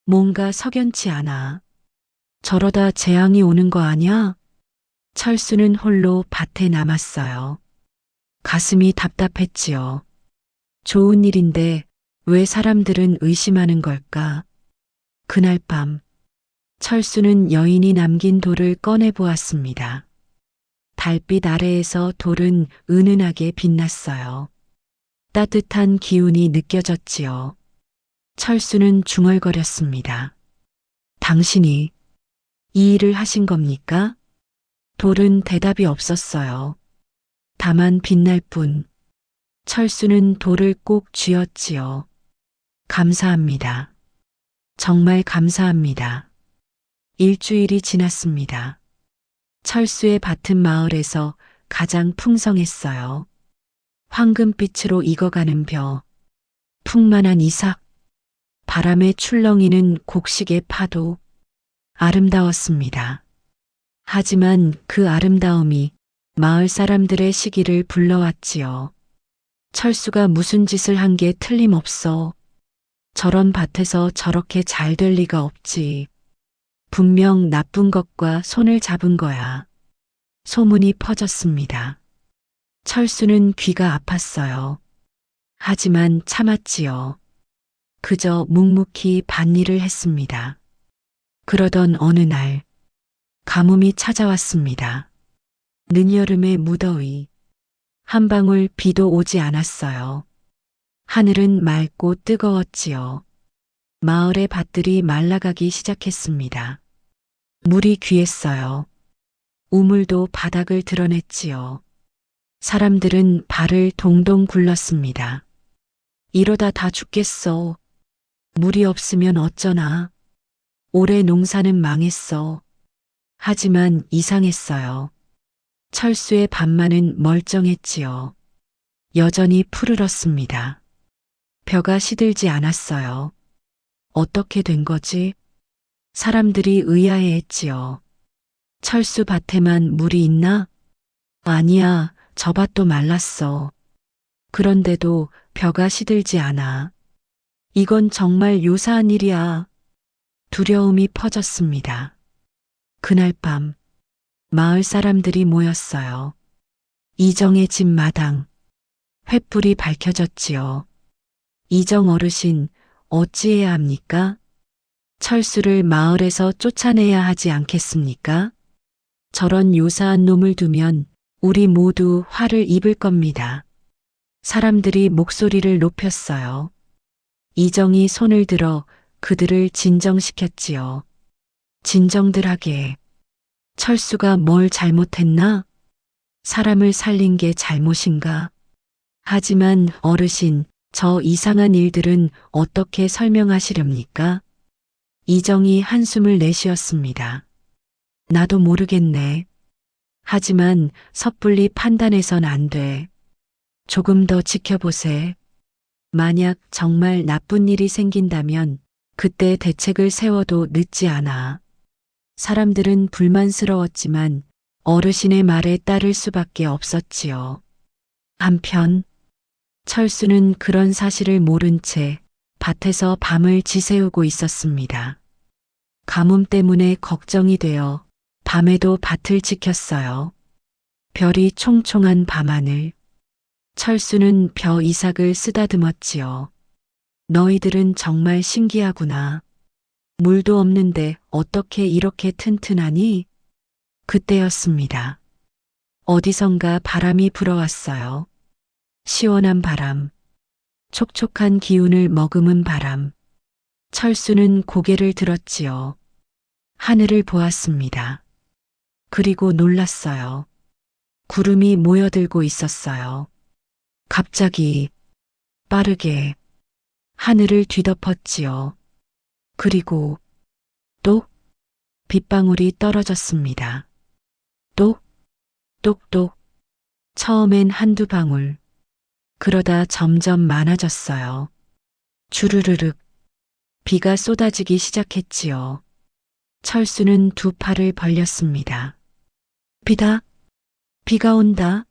뭔가 석연치 않아. 저러다 재앙이 오는 거 아냐? 철수는 홀로 밭에 남았어요. 가슴이 답답했지요. 좋은 일인데 왜 사람들은 의심하는 걸까? 그날 밤 철수는 여인이 남긴 돌을 꺼내 보았습니다. 달빛 아래에서 돌은 은은하게 빛났어요. 따뜻한 기운이 느껴졌지요. 철수는 중얼거렸습니다. 당신이 이 일을 하신 겁니까? 돌은 대답이 없었어요. 다만 빛날 뿐. 철수는 돌을 꼭 쥐었지요. 감사합니다. 정말 감사합니다. 일주일이 지났습니다. 철수의 밭은 마을에서 가장 풍성했어요. 황금빛으로 익어가는 벼, 풍만한 이삭, 바람에 출렁이는 곡식의 파도, 아름다웠습니다. 하지만 그 아름다움이 마을 사람들의 시기를 불러왔지요. 철수가 무슨 짓을 한 게 틀림없어. 저런 밭에서 저렇게 잘 될 리가 없지. 분명 나쁜 것과 손을 잡은 거야. 소문이 퍼졌습니다. 철수는 귀가 아팠어요. 하지만 참았지요. 그저 묵묵히 밭일을 했습니다. 그러던 어느 날 가뭄이 찾아왔습니다. 늦여름의 무더위, 한 방울 비도 오지 않았어요. 하늘은 맑고 뜨거웠지요. 마을의 밭들이 말라가기 시작했습니다. 물이 귀했어요. 우물도 바닥을 드러냈지요. 사람들은 발을 동동 굴렀습니다. 이러다 다 죽겠어. 물이 없으면 어쩌나. 올해 농사는 망했어. 하지만 이상했어요. 철수의 밭만은 멀쩡했지요. 여전히 푸르렀습니다. 벼가 시들지 않았어요. 어떻게 된 거지? 사람들이 의아해했지요. 철수 밭에만 물이 있나? 아니야, 저 밭도 말랐어. 그런데도 벼가 시들지 않아. 이건 정말 요사한 일이야. 두려움이 퍼졌습니다. 그날 밤, 마을 사람들이 모였어요. 이정의 집 마당, 횃불이 밝혀졌지요. 이정 어르신, 어찌해야 합니까? 철수를 마을에서 쫓아내야 하지 않겠습니까? 저런 요사한 놈을 두면 우리 모두 화를 입을 겁니다. 사람들이 목소리를 높였어요. 이정이 손을 들어 그들을 진정시켰지요. 진정들 하게. 철수가 뭘 잘못했나? 사람을 살린 게 잘못인가? 하지만 어르신, 저 이상한 일들은 어떻게 설명하시렵니까? 이정이 한숨을 내쉬었습니다. 나도 모르겠네. 하지만 섣불리 판단해선 안 돼. 조금 더 지켜보세. 만약 정말 나쁜 일이 생긴다면 그때 대책을 세워도 늦지 않아. 사람들은 불만스러웠지만 어르신의 말에 따를 수밖에 없었지요. 한편 철수는 그런 사실을 모른 채 밭에서 밤을 지새우고 있었습니다. 가뭄 때문에 걱정이 되어 밤에도 밭을 지켰어요. 별이 총총한 밤하늘. 철수는 벼 이삭을 쓰다듬었지요. 너희들은 정말 신기하구나. 물도 없는데 어떻게 이렇게 튼튼하니? 그때였습니다. 어디선가 바람이 불어왔어요. 시원한 바람, 촉촉한 기운을 머금은 바람. 철수는 고개를 들었지요. 하늘을 보았습니다. 그리고 놀랐어요. 구름이 모여들고 있었어요. 갑자기 빠르게 하늘을 뒤덮었지요. 그리고 또 빗방울이 떨어졌습니다. 또 똑똑. 처음엔 한두 방울. 그러다 점점 많아졌어요. 주르르륵. 비가 쏟아지기 시작했지요. 철수는 두 팔을 벌렸습니다. 비다. 비가 온다.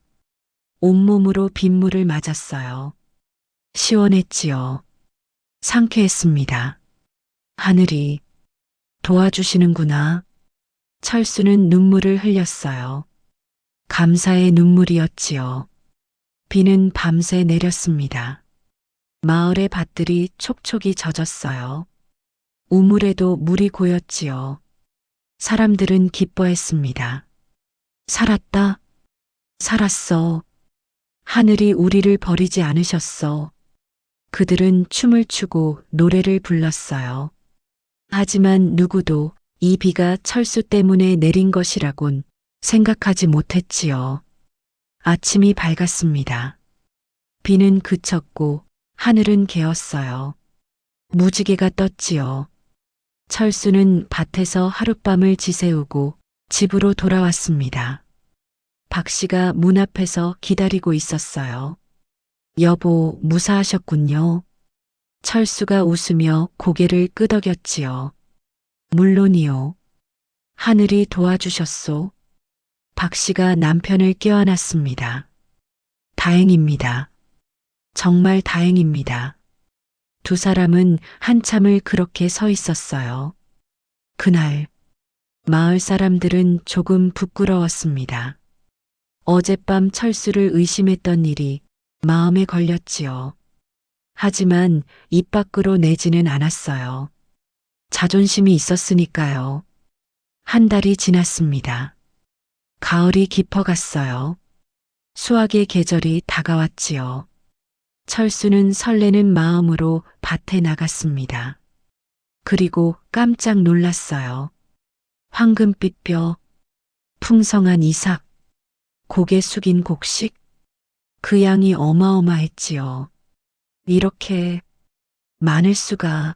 온몸으로 빗물을 맞았어요. 시원했지요. 상쾌했습니다. 하늘이 도와주시는구나. 철수는 눈물을 흘렸어요. 감사의 눈물이었지요. 비는 밤새 내렸습니다. 마을의 밭들이 촉촉이 젖었어요. 우물에도 물이 고였지요. 사람들은 기뻐했습니다. 살았다. 살았어. 하늘이 우리를 버리지 않으셨어. 그들은 춤을 추고 노래를 불렀어요. 하지만 누구도 이 비가 철수 때문에 내린 것이라곤 생각하지 못했지요. 아침이 밝았습니다. 비는 그쳤고 하늘은 개었어요. 무지개가 떴지요. 철수는 밭에서 하룻밤을 지새우고 집으로 돌아왔습니다. 박 씨가 문 앞에서 기다리고 있었어요. 여보, 무사하셨군요. 철수가 웃으며 고개를 끄덕였지요. 물론이요. 하늘이 도와주셨소. 박 씨가 남편을 껴안았습니다. 다행입니다. 정말 다행입니다. 두 사람은 한참을 그렇게 서 있었어요. 그날 마을 사람들은 조금 부끄러웠습니다. 어젯밤 철수를 의심했던 일이 마음에 걸렸지요. 하지만 입 밖으로 내지는 않았어요. 자존심이 있었으니까요. 한 달이 지났습니다. 가을이 깊어갔어요. 수확의 계절이 다가왔지요. 철수는 설레는 마음으로 밭에 나갔습니다. 그리고 깜짝 놀랐어요. 황금빛 뼈, 풍성한 이삭, 고개 숙인 곡식, 그 양이 어마어마했지요. 이렇게 많을 수가.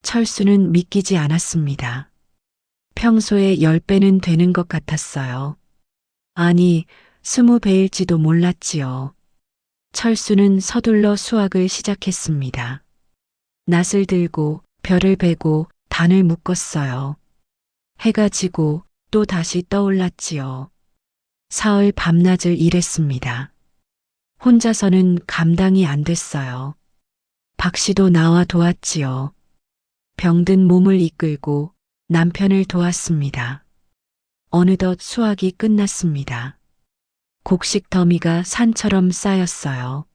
철수는 믿기지 않았습니다. 평소에 10배는 되는 것 같았어요. 아니, 20배일지도 몰랐지요. 철수는 서둘러 수확을 시작했습니다. 낫을 들고 벼를 베고 단을 묶었어요. 해가 지고 또 다시 떠올랐지요. 사흘 밤낮을 일했습니다. 혼자서는 감당이 안 됐어요. 박 씨도 나와 도왔지요. 병든 몸을 이끌고 남편을 도왔습니다. 어느덧 수확이 끝났습니다. 곡식 더미가 산처럼 쌓였어요.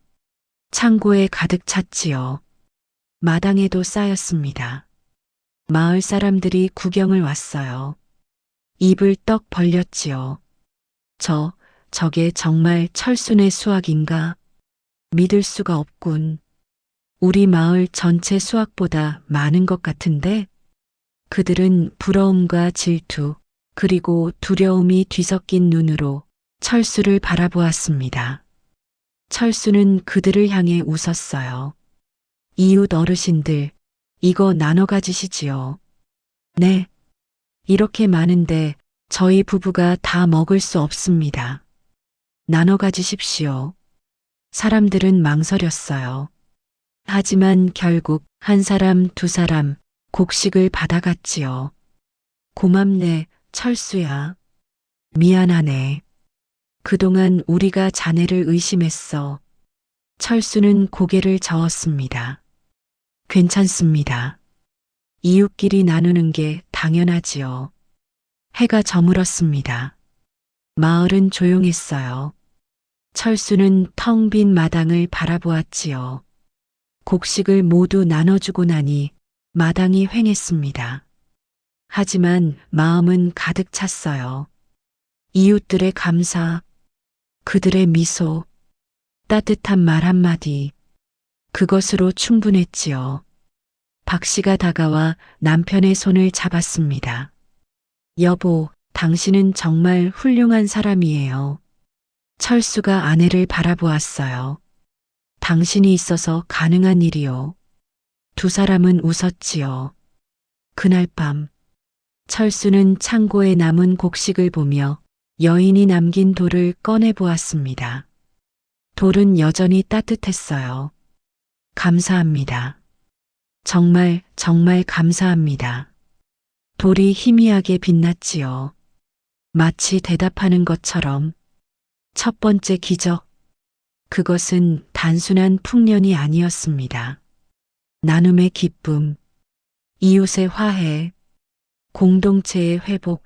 창고에 가득 찼지요. 마당에도 쌓였습니다. 마을 사람들이 구경을 왔어요. 입을 떡 벌렸지요. 저게 정말 철순의 수확인가? 믿을 수가 없군. 우리 마을 전체 수확보다 많은 것 같은데? 그들은 부러움과 질투, 그리고 두려움이 뒤섞인 눈으로 철수를 바라보았습니다. 철수는 그들을 향해 웃었어요. 이웃 어르신들, 이거 나눠 가지시지요. 네. 이렇게 많은데 저희 부부가 다 먹을 수 없습니다. 나눠 가지십시오. 사람들은 망설였어요. 하지만 결국 한 사람, 두 사람 곡식을 받아갔지요. 고맙네, 철수야. 미안하네. 그동안 우리가 자네를 의심했어. 철수는 고개를 저었습니다. 괜찮습니다. 이웃끼리 나누는 게 당연하지요. 해가 저물었습니다. 마을은 조용했어요. 철수는 텅 빈 마당을 바라보았지요. 곡식을 모두 나눠주고 나니 마당이 휑했습니다. 하지만 마음은 가득 찼어요. 이웃들의 감사, 그들의 미소, 따뜻한 말 한마디, 그것으로 충분했지요. 박 씨가 다가와 남편의 손을 잡았습니다. 여보, 당신은 정말 훌륭한 사람이에요. 철수가 아내를 바라보았어요. 당신이 있어서 가능한 일이요. 두 사람은 웃었지요. 그날 밤, 철수는 창고에 남은 곡식을 보며 여인이 남긴 돌을 꺼내 보았습니다. 돌은 여전히 따뜻했어요. 감사합니다. 정말 감사합니다. 돌이 희미하게 빛났지요. 마치 대답하는 것처럼. 첫 번째 기적. 그것은 단순한 풍년이 아니었습니다. 나눔의 기쁨, 이웃의 화해, 공동체의 회복.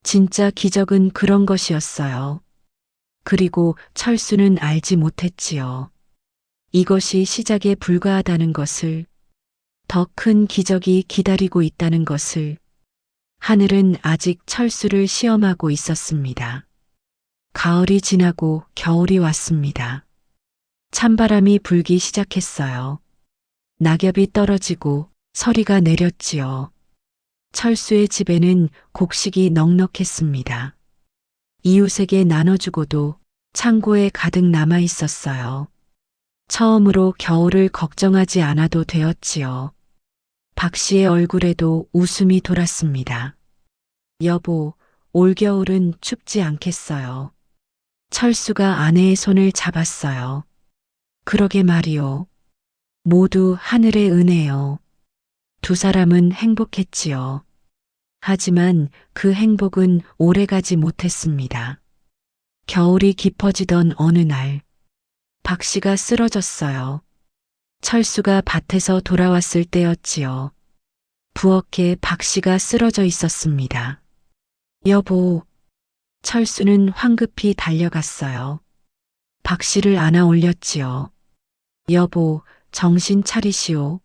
진짜 기적은 그런 것이었어요. 그리고 철수는 알지 못했지요. 이것이 시작에 불과하다는 것을, 더 큰 기적이 기다리고 있다는 것을. 하늘은 아직 철수를 시험하고 있었습니다. 가을이 지나고 겨울이 왔습니다. 찬바람이 불기 시작했어요. 낙엽이 떨어지고 서리가 내렸지요. 철수의 집에는 곡식이 넉넉했습니다. 이웃에게 나눠주고도 창고에 가득 남아 있었어요. 처음으로 겨울을 걱정하지 않아도 되었지요. 박 씨의 얼굴에도 웃음이 돌았습니다. 여보, 올겨울은 춥지 않겠어요. 철수가 아내의 손을 잡았어요. 그러게 말이요. 모두 하늘의 은혜요. 두 사람은 행복했지요. 하지만 그 행복은 오래가지 못했습니다. 겨울이 깊어지던 어느 날, 박 씨가 쓰러졌어요. 철수가 밭에서 돌아왔을 때였지요. 부엌에 박 씨가 쓰러져 있었습니다. 여보, 철수는 황급히 달려갔어요. 박 씨를 안아 올렸지요. 여보, 정신 차리시오.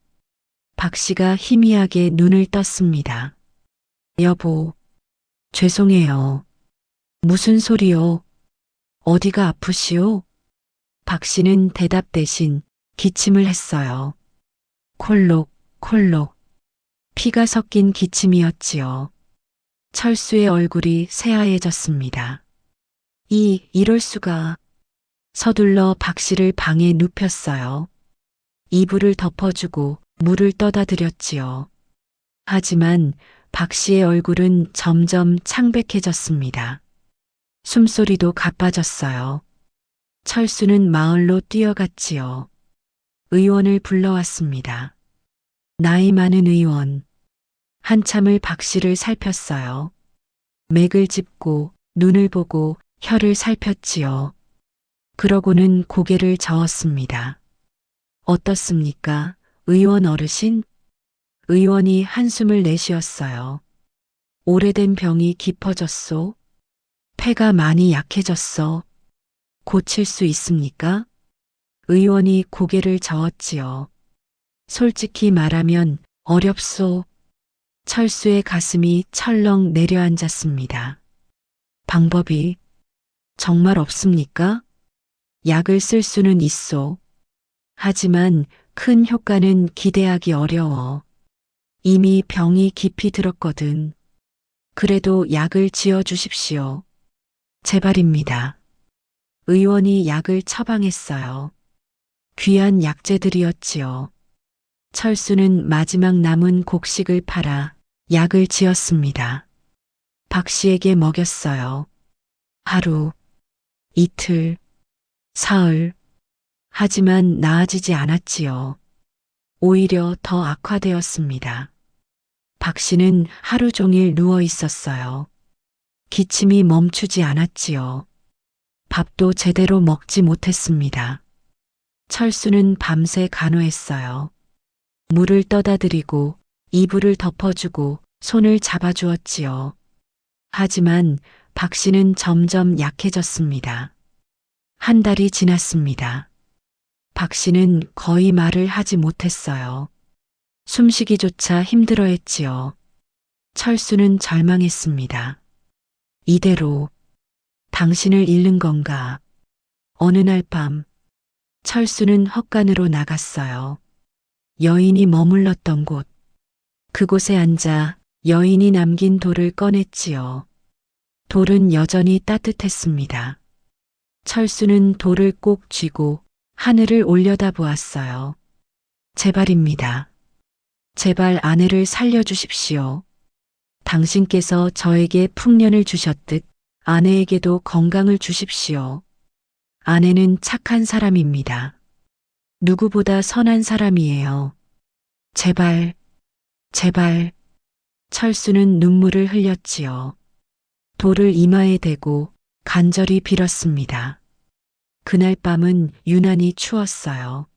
박 씨가 희미하게 눈을 떴습니다. 여보, 죄송해요. 무슨 소리요? 어디가 아프시오? 박 씨는 대답 대신 기침을 했어요. 콜록, 콜록. 피가 섞인 기침이었지요. 철수의 얼굴이 새하얘졌습니다. 이럴 수가. 서둘러 박 씨를 방에 눕혔어요. 이불을 덮어주고 물을 떠다 드렸지요. 하지만 박 씨의 얼굴은 점점 창백해졌습니다. 숨소리도 가빠졌어요. 철수는 마을로 뛰어갔지요. 의원을 불러왔습니다. 나이 많은 의원. 한참을 박 씨를 살폈어요. 맥을 짚고 눈을 보고 혀를 살폈지요. 그러고는 고개를 저었습니다. 어떻습니까, 의원 어르신? 의원이 한숨을 내쉬었어요. 오래된 병이 깊어졌소? 폐가 많이 약해졌어. 고칠 수 있습니까? 의원이 고개를 저었지요. 솔직히 말하면 어렵소. 철수의 가슴이 철렁 내려앉았습니다. 방법이 정말 없습니까? 약을 쓸 수는 있소. 하지만 큰 효과는 기대하기 어려워. 이미 병이 깊이 들었거든. 그래도 약을 지어 주십시오. 제발입니다. 의원이 약을 처방했어요. 귀한 약재들이었지요. 철수는 마지막 남은 곡식을 팔아 약을 지었습니다. 박 씨에게 먹였어요. 하루, 이틀, 사흘. 하지만 나아지지 않았지요. 오히려 더 악화되었습니다. 박 씨는 하루 종일 누워 있었어요. 기침이 멈추지 않았지요. 밥도 제대로 먹지 못했습니다. 철수는 밤새 간호했어요. 물을 떠다 드리고 이불을 덮어주고 손을 잡아주었지요. 하지만 박 씨는 점점 약해졌습니다. 한 달이 지났습니다. 박 씨는 거의 말을 하지 못했어요. 숨쉬기조차 힘들어했지요. 철수는 절망했습니다. 이대로 당신을 잃는 건가? 어느 날 밤 철수는 헛간으로 나갔어요. 여인이 머물렀던 곳. 그곳에 앉아 여인이 남긴 돌을 꺼냈지요. 돌은 여전히 따뜻했습니다. 철수는 돌을 꼭 쥐고 하늘을 올려다보았어요. 제발입니다. 제발 아내를 살려주십시오. 당신께서 저에게 풍년을 주셨듯 아내에게도 건강을 주십시오. 아내는 착한 사람입니다. 누구보다 선한 사람이에요. 제발, 제발. 철수는 눈물을 흘렸지요. 돌을 이마에 대고 간절히 빌었습니다. 그날 밤은 유난히 추웠어요.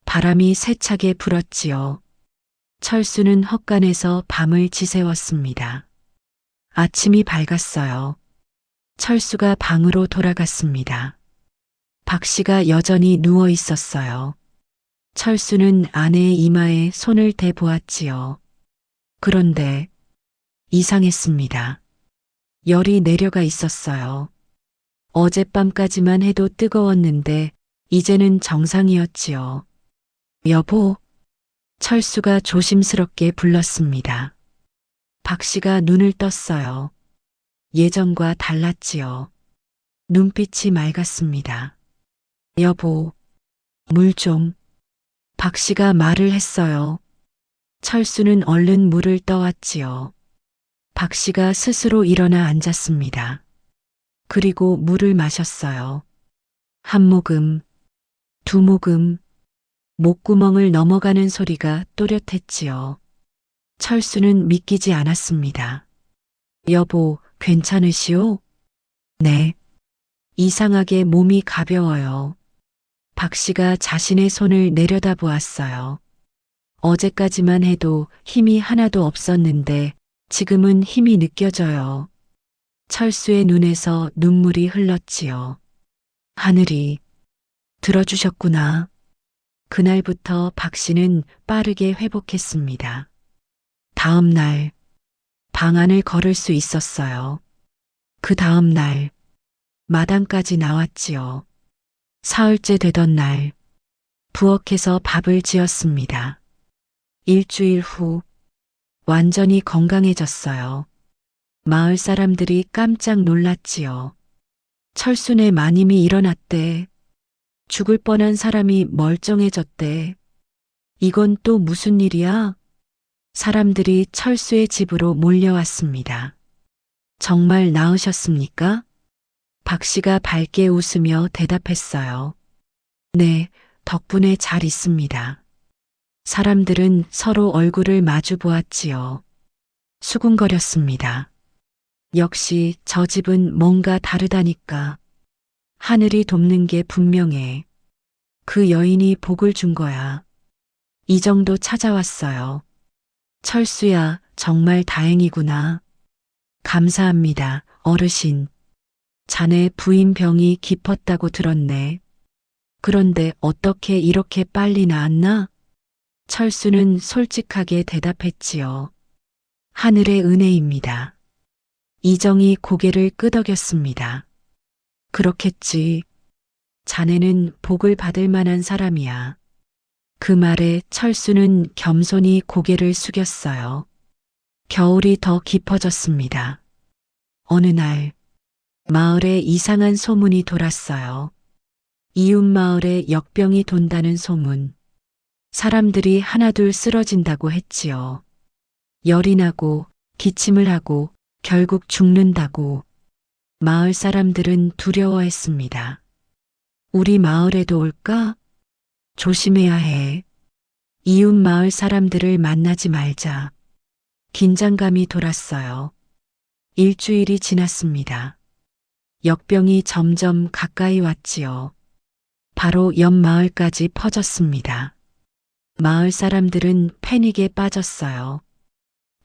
바람이 세차게 불었지요. 철수는 헛간에서 밤을 지새웠습니다. 아침이 밝았어요. 철수가 방으로 돌아갔습니다. 박 씨가 여전히 누워 있었어요. 철수는 아내의 이마에 손을 대보았지요. 그런데 이상했습니다. 열이 내려가 있었어요. 어젯밤까지만 해도 뜨거웠는데 이제는 정상이었지요. 여보, 철수가 조심스럽게 불렀습니다. 박 씨가 눈을 떴어요. 예전과 달랐지요. 눈빛이 맑았습니다. 여보, 물 좀. 박 씨가 말을 했어요. 철수는 얼른 물을 떠왔지요. 박 씨가 스스로 일어나 앉았습니다. 그리고 물을 마셨어요. 한 모금, 두 모금, 목구멍을 넘어가는 소리가 또렷했지요. 철수는 믿기지 않았습니다. 여보, 괜찮으시오? 네. 이상하게 몸이 가벼워요. 박 씨가 자신의 손을 내려다보았어요. 어제까지만 해도 힘이 하나도 없었는데 지금은 힘이 느껴져요. 철수의 눈에서 눈물이 흘렀지요. 하늘이 들어주셨구나. 그날부터 박 씨는 빠르게 회복했습니다. 다음 날 방 안을 걸을 수 있었어요. 그 다음 날 마당까지 나왔지요. 사흘째 되던 날 부엌에서 밥을 지었습니다. 일주일 후 완전히 건강해졌어요. 마을 사람들이 깜짝 놀랐지요. 철순의 마님이 일어났대. 죽을 뻔한 사람이 멀쩡해졌대. 이건 또 무슨 일이야? 사람들이 철수의 집으로 몰려왔습니다. 정말 나으셨습니까? 박 씨가 밝게 웃으며 대답했어요. 네, 덕분에 잘 있습니다. 사람들은 서로 얼굴을 마주 보았지요. 수군거렸습니다. 역시 저 집은 뭔가 다르다니까. 하늘이 돕는 게 분명해. 그 여인이 복을 준 거야. 이 정도 찾아왔어요. 철수야, 정말 다행이구나. 감사합니다, 어르신. 자네 부인 병이 깊었다고 들었네. 그런데 어떻게 이렇게 빨리 나았나? 철수는 솔직하게 대답했지요. 하늘의 은혜입니다. 이정이 고개를 끄덕였습니다. 그렇겠지. 자네는 복을 받을 만한 사람이야. 그 말에 철수는 겸손히 고개를 숙였어요. 겨울이 더 깊어졌습니다. 어느 날 마을에 이상한 소문이 돌았어요. 이웃 마을에 역병이 돈다는 소문. 사람들이 하나둘 쓰러진다고 했지요. 열이 나고 기침을 하고 결국 죽는다고. 마을 사람들은 두려워했습니다. 우리 마을에도 올까? 조심해야 해. 이웃 마을 사람들을 만나지 말자. 긴장감이 돌았어요. 일주일이 지났습니다. 역병이 점점 가까이 왔지요. 바로 옆 마을까지 퍼졌습니다. 마을 사람들은 패닉에 빠졌어요.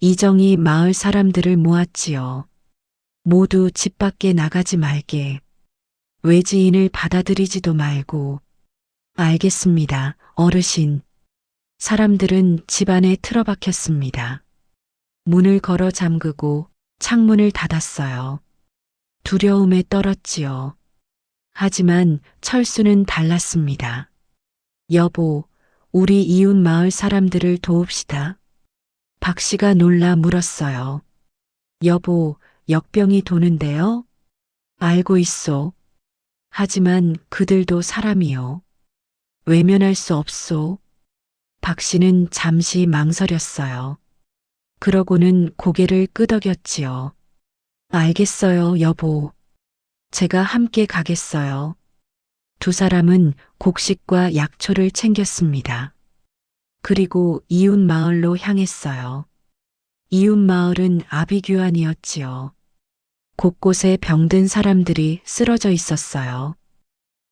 이정이 마을 사람들을 모았지요. 모두 집 밖에 나가지 말게. 외지인을 받아들이지도 말고. 알겠습니다, 어르신. 사람들은 집 안에 틀어박혔습니다. 문을 걸어 잠그고 창문을 닫았어요. 두려움에 떨었지요. 하지만 철수는 달랐습니다. 여보, 우리 이웃 마을 사람들을 도웁시다. 박 씨가 놀라 물었어요. 여보, 역병이 도는데요? 알고 있소. 하지만 그들도 사람이요. 외면할 수 없소. 박 씨는 잠시 망설였어요. 그러고는 고개를 끄덕였지요. 알겠어요, 여보. 제가 함께 가겠어요. 두 사람은 곡식과 약초를 챙겼습니다. 그리고 이웃 마을로 향했어요. 이웃 마을은 아비규환이었지요. 곳곳에 병든 사람들이 쓰러져 있었어요.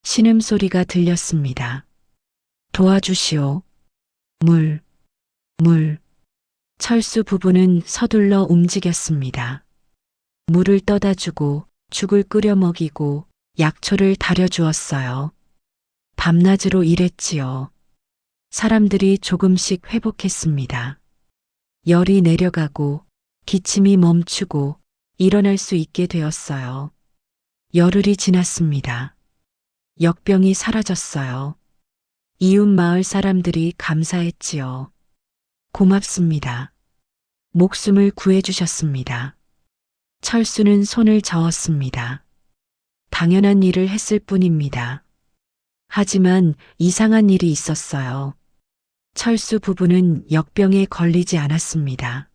신음소리가 들렸습니다. 도와주시오. 물. 철수 부부는 서둘러 움직였습니다. 물을 떠다 주고 죽을 끓여 먹이고 약초를 다려 주었어요. 밤낮으로 일했지요. 사람들이 조금씩 회복했습니다. 열이 내려가고 기침이 멈추고 일어날 수 있게 되었어요. 열흘이 지났습니다. 역병이 사라졌어요. 이웃 마을 사람들이 감사했지요. 고맙습니다. 목숨을 구해주셨습니다. 철수는 손을 저었습니다. 당연한 일을 했을 뿐입니다. 하지만 이상한 일이 있었어요. 철수 부부는 역병에 걸리지 않았습니다.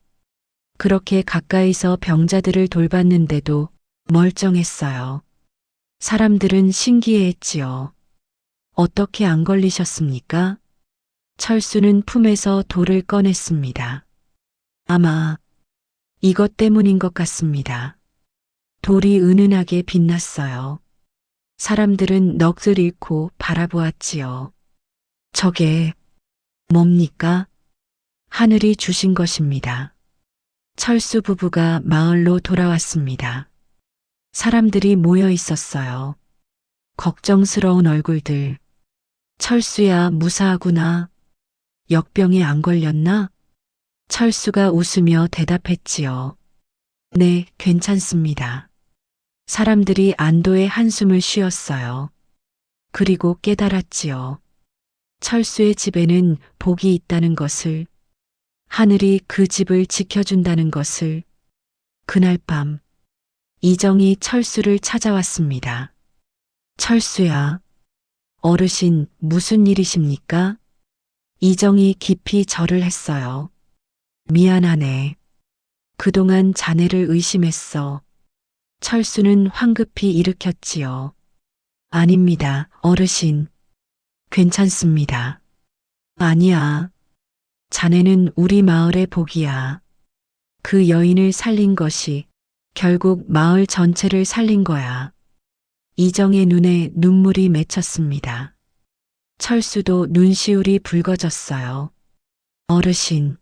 그렇게 가까이서 병자들을 돌봤는데도 멀쩡했어요. 사람들은 신기해했지요. 어떻게 안 걸리셨습니까? 철수는 품에서 돌을 꺼냈습니다. 아마 이것 때문인 것 같습니다. 돌이 은은하게 빛났어요. 사람들은 넋을 잃고 바라보았지요. 저게 뭡니까? 하늘이 주신 것입니다. 철수 부부가 마을로 돌아왔습니다. 사람들이 모여 있었어요. 걱정스러운 얼굴들. 철수야, 무사하구나. 역병에 안 걸렸나? 철수가 웃으며 대답했지요. 네, 괜찮습니다. 사람들이 안도의 한숨을 쉬었어요. 그리고 깨달았지요. 철수의 집에는 복이 있다는 것을, 하늘이 그 집을 지켜준다는 것을. 그날 밤, 이정이 철수를 찾아왔습니다. 철수야, 어르신 무슨 일이십니까? 이정이 깊이 절을 했어요. 미안하네. 그동안 자네를 의심했어. 철수는 황급히 일으켰지요. 아닙니다, 어르신. 괜찮습니다. 아니야. 자네는 우리 마을의 복이야. 그 여인을 살린 것이 결국 마을 전체를 살린 거야. 이정의 눈에 눈물이 맺혔습니다. 철수도 눈시울이 붉어졌어요. 어르신,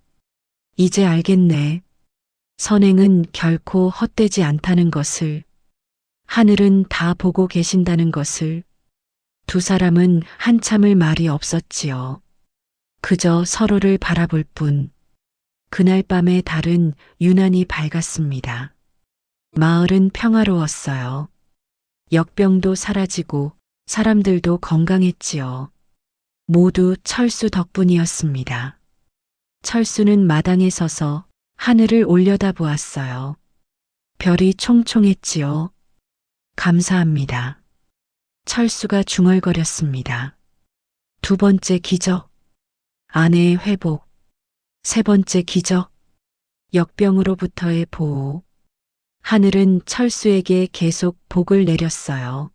이제 알겠네. 선행은 결코 헛되지 않다는 것을, 하늘은 다 보고 계신다는 것을. 두 사람은 한참을 말이 없었지요. 그저 서로를 바라볼 뿐. 그날 밤의 달은 유난히 밝았습니다. 마을은 평화로웠어요. 역병도 사라지고 사람들도 건강했지요. 모두 철수 덕분이었습니다. 철수는 마당에 서서 하늘을 올려다보았어요. 별이 총총했지요. 감사합니다. 철수가 중얼거렸습니다. 두 번째 기적, 아내의 회복. 세 번째 기적, 역병으로부터의 보호. 하늘은 철수에게 계속 복을 내렸어요.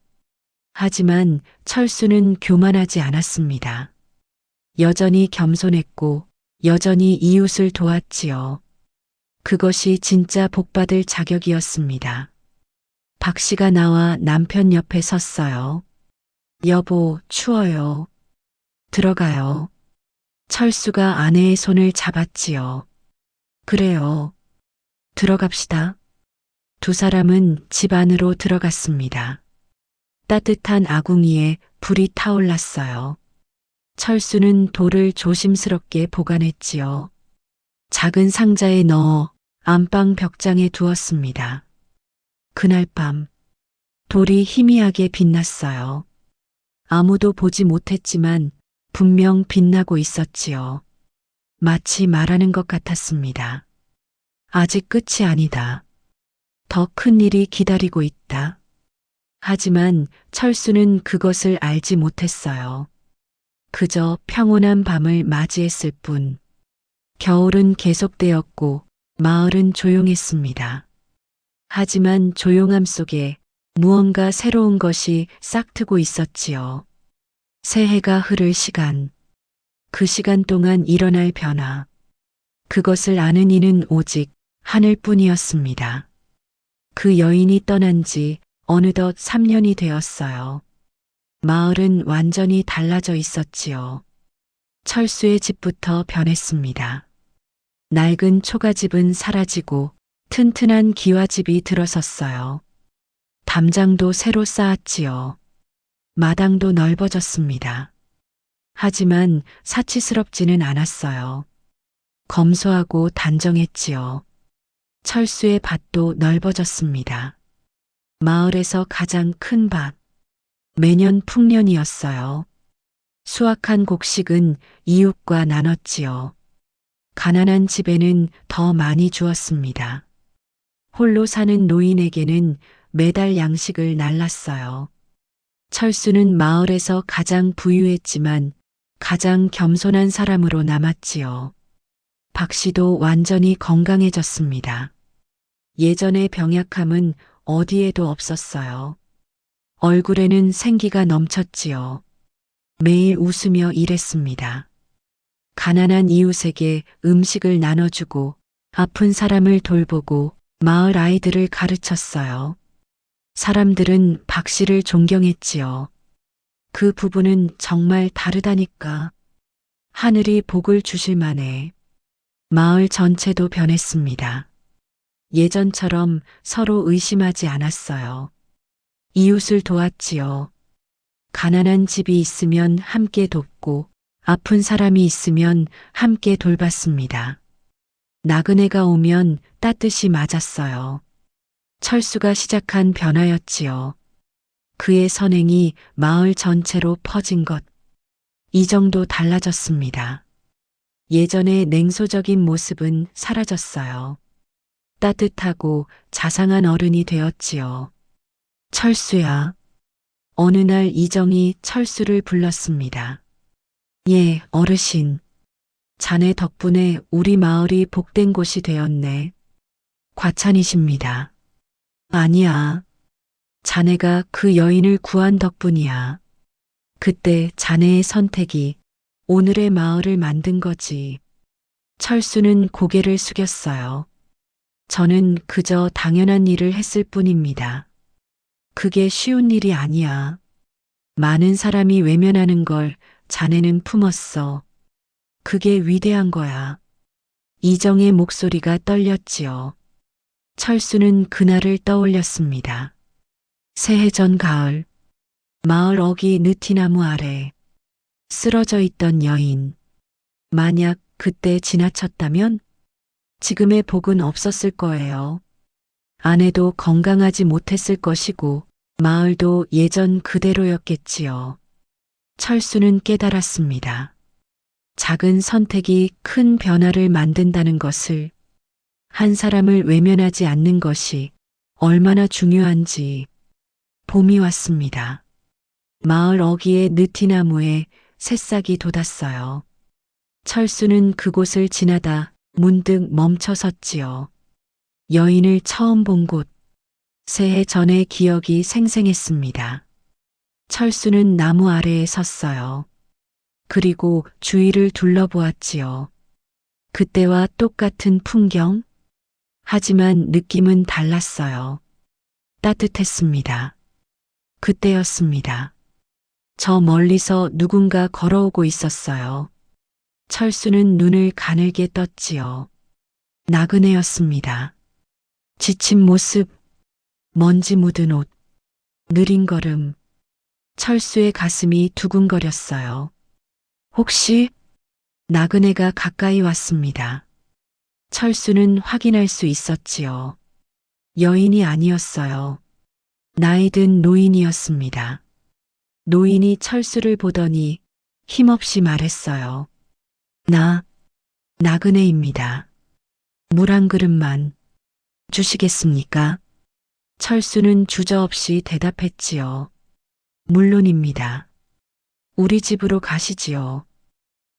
하지만 철수는 교만하지 않았습니다. 여전히 겸손했고 여전히 이웃을 도왔지요. 그것이 진짜 복받을 자격이었습니다. 박 씨가 나와 남편 옆에 섰어요. 여보, 추워요. 들어가요. 철수가 아내의 손을 잡았지요. 그래요. 들어갑시다. 두 사람은 집 안으로 들어갔습니다. 따뜻한 아궁이에 불이 타올랐어요. 철수는 돌을 조심스럽게 보관했지요. 작은 상자에 넣어 안방 벽장에 두었습니다. 그날 밤, 돌이 희미하게 빛났어요. 아무도 보지 못했지만 분명 빛나고 있었지요. 마치 말하는 것 같았습니다. 아직 끝이 아니다. 더 큰 일이 기다리고 있다. 하지만 철수는 그것을 알지 못했어요. 그저 평온한 밤을 맞이했을 뿐. 겨울은 계속되었고 마을은 조용했습니다. 하지만 조용함 속에 무언가 새로운 것이 싹트고 있었지요. 새해가 흐를 시간. 그 시간 동안 일어날 변화. 그것을 아는 이는 오직 하늘뿐이었습니다. 그 여인이 떠난 지 어느덧 3년이 되었어요. 마을은 완전히 달라져 있었지요. 철수의 집부터 변했습니다. 낡은 초가집은 사라지고 튼튼한 기와집이 들어섰어요. 담장도 새로 쌓았지요. 마당도 넓어졌습니다. 하지만 사치스럽지는 않았어요. 검소하고 단정했지요. 철수의 밭도 넓어졌습니다. 마을에서 가장 큰 밭. 매년 풍년이었어요. 수확한 곡식은 이웃과 나눴지요. 가난한 집에는 더 많이 주었습니다. 홀로 사는 노인에게는 매달 양식을 날랐어요. 철수는 마을에서 가장 부유했지만 가장 겸손한 사람으로 남았지요. 박 씨도 완전히 건강해졌습니다. 예전의 병약함은 어디에도 없었어요. 얼굴에는 생기가 넘쳤지요. 매일 웃으며 일했습니다. 가난한 이웃에게 음식을 나눠주고 아픈 사람을 돌보고 마을 아이들을 가르쳤어요. 사람들은 박 씨를 존경했지요. 그 부부는 정말 다르다니까. 하늘이 복을 주실 만해. 마을 전체도 변했습니다. 예전처럼 서로 의심하지 않았어요. 이웃을 도왔지요. 가난한 집이 있으면 함께 돕고 아픈 사람이 있으면 함께 돌봤습니다. 나그네가 오면 따뜻이 맞았어요. 철수가 시작한 변화였지요. 그의 선행이 마을 전체로 퍼진 것. 이 정도 달라졌습니다. 예전의 냉소적인 모습은 사라졌어요. 따뜻하고 자상한 어른이 되었지요. 철수야. 어느 날 이정이 철수를 불렀습니다. 예, 어르신. 자네 덕분에 우리 마을이 복된 곳이 되었네. 과찬이십니다. 아니야. 자네가 그 여인을 구한 덕분이야. 그때 자네의 선택이 오늘의 마을을 만든 거지. 철수는 고개를 숙였어요. 저는 그저 당연한 일을 했을 뿐입니다. 그게 쉬운 일이 아니야. 많은 사람이 외면하는 걸 자네는 품었어. 그게 위대한 거야. 이정의 목소리가 떨렸지요. 철수는 그날을 떠올렸습니다. 새해 전 가을, 마을 어귀 느티나무 아래 쓰러져 있던 여인. 만약 그때 지나쳤다면 지금의 복은 없었을 거예요. 아내도 건강하지 못했을 것이고 마을도 예전 그대로였겠지요. 철수는 깨달았습니다. 작은 선택이 큰 변화를 만든다는 것을, 한 사람을 외면하지 않는 것이 얼마나 중요한지. 봄이 왔습니다. 마을 어귀의 느티나무에 새싹이 돋았어요. 철수는 그곳을 지나다 문득 멈춰 섰지요. 여인을 처음 본 곳, 새해 전의 기억이 생생했습니다. 철수는 나무 아래에 섰어요. 그리고 주위를 둘러보았지요. 그때와 똑같은 풍경? 하지만 느낌은 달랐어요. 따뜻했습니다. 그때였습니다. 저 멀리서 누군가 걸어오고 있었어요. 철수는 눈을 가늘게 떴지요. 나그네였습니다. 지친 모습, 먼지 묻은 옷, 느린 걸음. 철수의 가슴이 두근거렸어요. 혹시? 나그네가 가까이 왔습니다. 철수는 확인할 수 있었지요. 여인이 아니었어요. 나이 든 노인이었습니다. 노인이 철수를 보더니 힘없이 말했어요. 나그네입니다. 물 한 그릇만 주시겠습니까? 철수는 주저없이 대답했지요. 물론입니다. 우리 집으로 가시지요.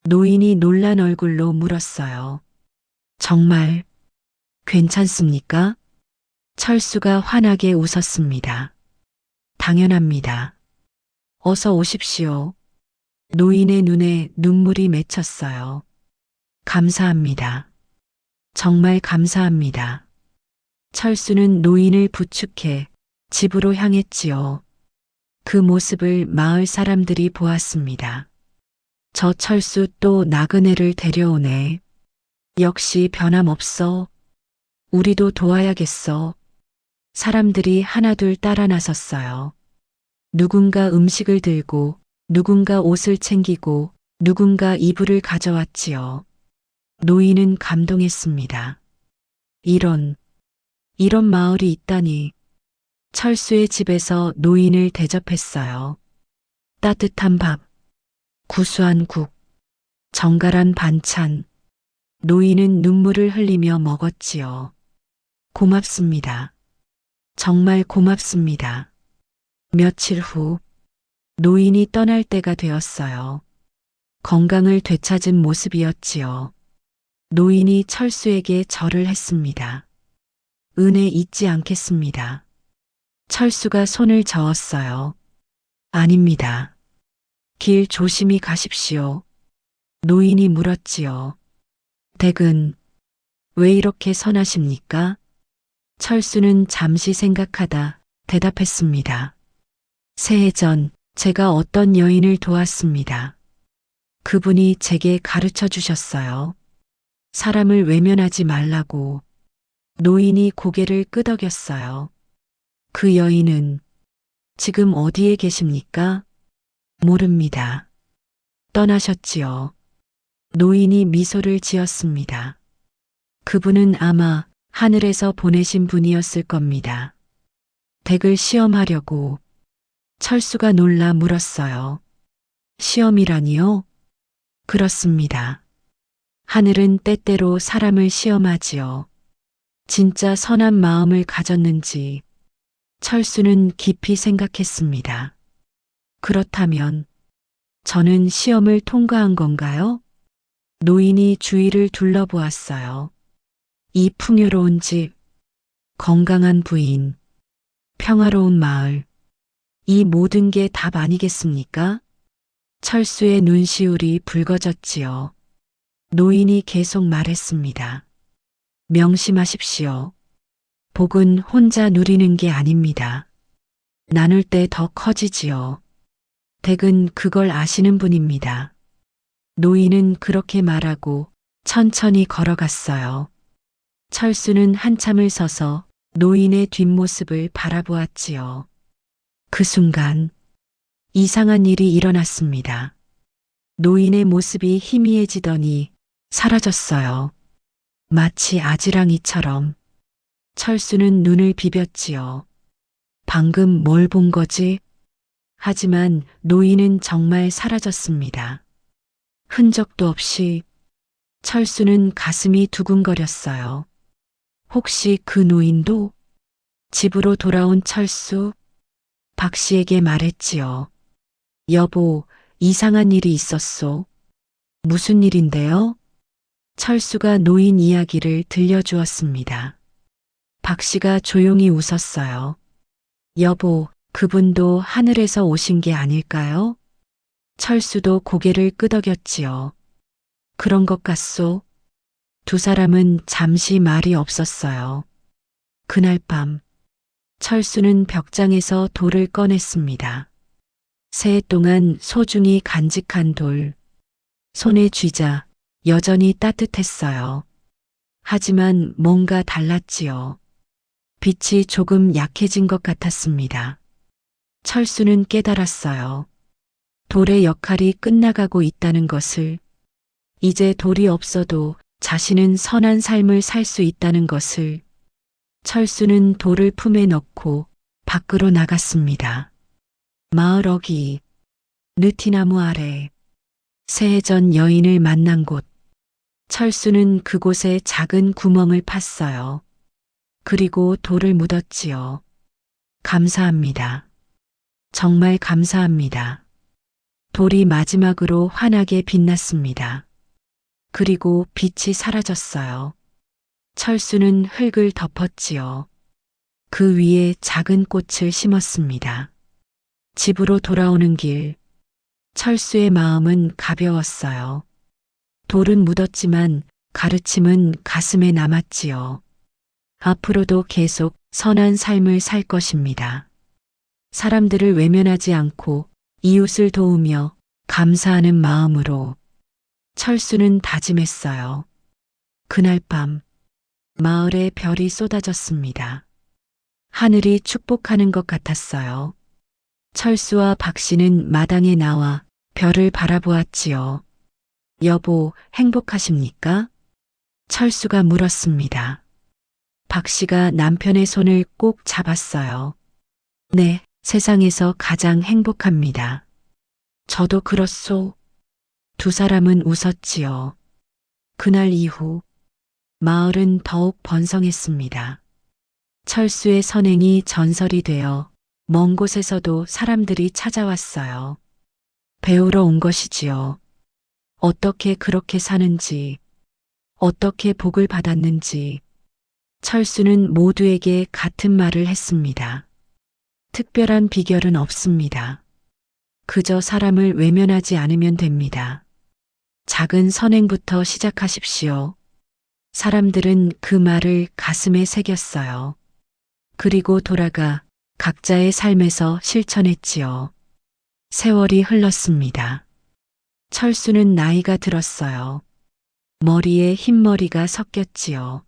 노인이 놀란 얼굴로 물었어요. 정말 괜찮습니까? 철수가 환하게 웃었습니다. 당연합니다. 어서 오십시오. 노인의 눈에 눈물이 맺혔어요. 감사합니다. 정말 감사합니다. 철수는 노인을 부축해 집으로 향했지요. 그 모습을 마을 사람들이 보았습니다. 저 철수 또 나그네를 데려오네. 역시 변함없어. 우리도 도와야겠어. 사람들이 하나둘 따라 나섰어요. 누군가 음식을 들고, 누군가 옷을 챙기고, 누군가 이불을 가져왔지요. 노인은 감동했습니다. 이런 마을이 있다니. 철수의 집에서 노인을 대접했어요. 따뜻한 밥, 구수한 국, 정갈한 반찬. 노인은 눈물을 흘리며 먹었지요. 고맙습니다. 정말 고맙습니다. 며칠 후 노인이 떠날 때가 되었어요. 건강을 되찾은 모습이었지요. 노인이 철수에게 절을 했습니다. 은혜 잊지 않겠습니다. 철수가 손을 저었어요. 아닙니다. 길 조심히 가십시오. 노인이 물었지요. 댁은 왜 이렇게 선하십니까? 철수는 잠시 생각하다 대답했습니다. 새해 전 제가 어떤 여인을 도왔습니다. 그분이 제게 가르쳐 주셨어요. 사람을 외면하지 말라고. 노인이 고개를 끄덕였어요. 그 여인은 지금 어디에 계십니까? 모릅니다. 떠나셨지요. 노인이 미소를 지었습니다. 그분은 아마 하늘에서 보내신 분이었을 겁니다. 댁을 시험하려고. 철수가 놀라 물었어요. 시험이라니요? 그렇습니다. 하늘은 때때로 사람을 시험하지요. 진짜 선한 마음을 가졌는지 철수는 깊이 생각했습니다. 그렇다면 저는 시험을 통과한 건가요? 노인이 주위를 둘러보았어요. 이 풍요로운 집, 건강한 부인, 평화로운 마을, 이 모든 게 답 아니겠습니까? 철수의 눈시울이 붉어졌지요. 노인이 계속 말했습니다. 명심하십시오. 복은 혼자 누리는 게 아닙니다. 나눌 때 더 커지지요. 댁은 그걸 아시는 분입니다. 노인은 그렇게 말하고 천천히 걸어갔어요. 철수는 한참을 서서 노인의 뒷모습을 바라보았지요. 그 순간 이상한 일이 일어났습니다. 노인의 모습이 희미해지더니 사라졌어요. 마치 아지랑이처럼. 철수는 눈을 비볐지요. 방금 뭘 본 거지? 하지만 노인은 정말 사라졌습니다. 흔적도 없이. 철수는 가슴이 두근거렸어요. 혹시 그 노인도? 집으로 돌아온 철수, 박 씨에게 말했지요. 여보, 이상한 일이 있었소. 무슨 일인데요? 철수가 노인 이야기를 들려주었습니다. 박 씨가 조용히 웃었어요. 여보, 그분도 하늘에서 오신 게 아닐까요? 철수도 고개를 끄덕였지요. 그런 것 같소. 두 사람은 잠시 말이 없었어요. 그날 밤, 철수는 벽장에서 돌을 꺼냈습니다. 새해 동안 소중히 간직한 돌. 손에 쥐자 여전히 따뜻했어요. 하지만 뭔가 달랐지요. 빛이 조금 약해진 것 같았습니다. 철수는 깨달았어요. 돌의 역할이 끝나가고 있다는 것을. 이제 돌이 없어도 자신은 선한 삶을 살 수 있다는 것을. 철수는 돌을 품에 넣고 밖으로 나갔습니다. 마을 어귀, 느티나무 아래, 새해 전 여인을 만난 곳. 철수는 그곳에 작은 구멍을 팠어요. 그리고 돌을 묻었지요. 감사합니다. 정말 감사합니다. 돌이 마지막으로 환하게 빛났습니다. 그리고 빛이 사라졌어요. 철수는 흙을 덮었지요. 그 위에 작은 꽃을 심었습니다. 집으로 돌아오는 길, 철수의 마음은 가벼웠어요. 돌은 묻었지만 가르침은 가슴에 남았지요. 앞으로도 계속 선한 삶을 살 것입니다. 사람들을 외면하지 않고 이웃을 도우며 감사하는 마음으로. 철수는 다짐했어요. 그날 밤 마을에 별이 쏟아졌습니다. 하늘이 축복하는 것 같았어요. 철수와 박 씨는 마당에 나와 별을 바라보았지요. 여보, 행복하십니까? 철수가 물었습니다. 박 씨가 남편의 손을 꼭 잡았어요. 네, 세상에서 가장 행복합니다. 저도 그렇소. 두 사람은 웃었지요. 그날 이후 마을은 더욱 번성했습니다. 철수의 선행이 전설이 되어 먼 곳에서도 사람들이 찾아왔어요. 배우러 온 것이지요. 어떻게 그렇게 사는지, 어떻게 복을 받았는지, 철수는 모두에게 같은 말을 했습니다. 특별한 비결은 없습니다. 그저 사람을 외면하지 않으면 됩니다. 작은 선행부터 시작하십시오. 사람들은 그 말을 가슴에 새겼어요. 그리고 돌아가 각자의 삶에서 실천했지요. 세월이 흘렀습니다. 철수는 나이가 들었어요. 머리에 흰머리가 섞였지요.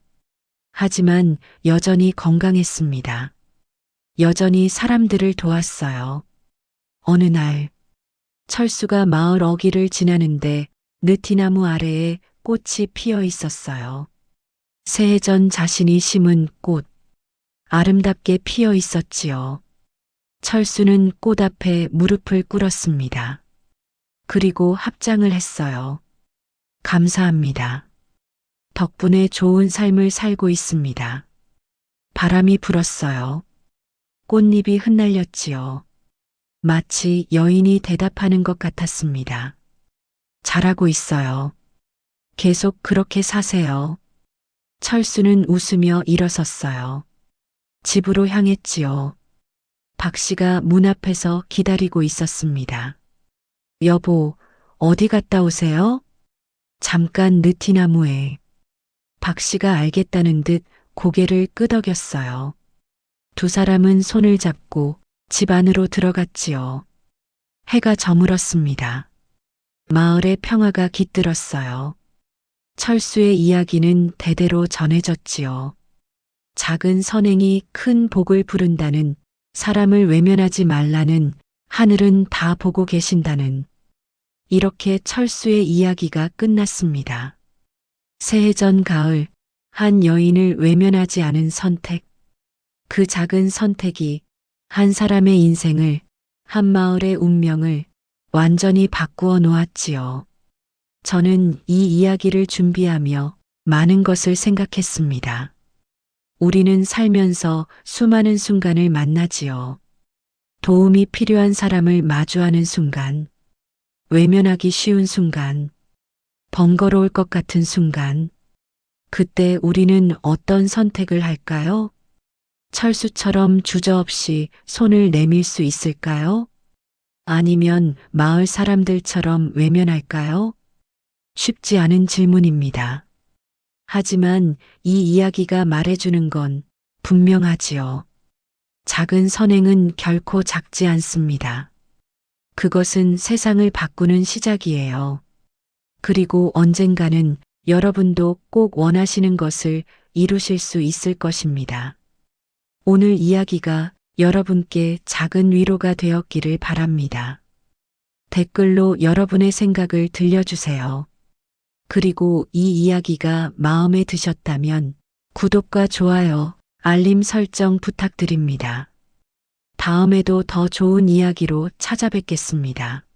하지만 여전히 건강했습니다. 여전히 사람들을 도왔어요. 어느 날, 철수가 마을 어귀를 지나는데 느티나무 아래에 꽃이 피어 있었어요. 새해 전 자신이 심은 꽃, 아름답게 피어 있었지요. 철수는 꽃 앞에 무릎을 꿇었습니다. 그리고 합장을 했어요. 감사합니다. 덕분에 좋은 삶을 살고 있습니다. 바람이 불었어요. 꽃잎이 흩날렸지요. 마치 여인이 대답하는 것 같았습니다. 잘하고 있어요. 계속 그렇게 사세요. 철수는 웃으며 일어섰어요. 집으로 향했지요. 박 씨가 문 앞에서 기다리고 있었습니다. 여보, 어디 갔다 오세요? 잠깐 느티나무에. 박 씨가 알겠다는 듯 고개를 끄덕였어요. 두 사람은 손을 잡고 집 안으로 들어갔지요. 해가 저물었습니다. 마을의 평화가 깃들었어요. 철수의 이야기는 대대로 전해졌지요. 작은 선행이 큰 복을 부른다는, 사람을 외면하지 말라는, 하늘은 다 보고 계신다는. 이렇게 철수의 이야기가 끝났습니다. 새해 전 가을, 한 여인을 외면하지 않은 선택. 그 작은 선택이 한 사람의 인생을, 한 마을의 운명을 완전히 바꾸어 놓았지요. 저는 이 이야기를 준비하며 많은 것을 생각했습니다. 우리는 살면서 수많은 순간을 만나지요. 도움이 필요한 사람을 마주하는 순간, 외면하기 쉬운 순간, 번거로울 것 같은 순간, 그때 우리는 어떤 선택을 할까요? 철수처럼 주저없이 손을 내밀 수 있을까요? 아니면 마을 사람들처럼 외면할까요? 쉽지 않은 질문입니다. 하지만 이 이야기가 말해주는 건 분명하지요. 작은 선행은 결코 작지 않습니다. 그것은 세상을 바꾸는 시작이에요. 그리고 언젠가는 여러분도 꼭 원하시는 것을 이루실 수 있을 것입니다. 오늘 이야기가 여러분께 작은 위로가 되었기를 바랍니다. 댓글로 여러분의 생각을 들려주세요. 그리고 이 이야기가 마음에 드셨다면 구독과 좋아요, 알림 설정 부탁드립니다. 다음에도 더 좋은 이야기로 찾아뵙겠습니다.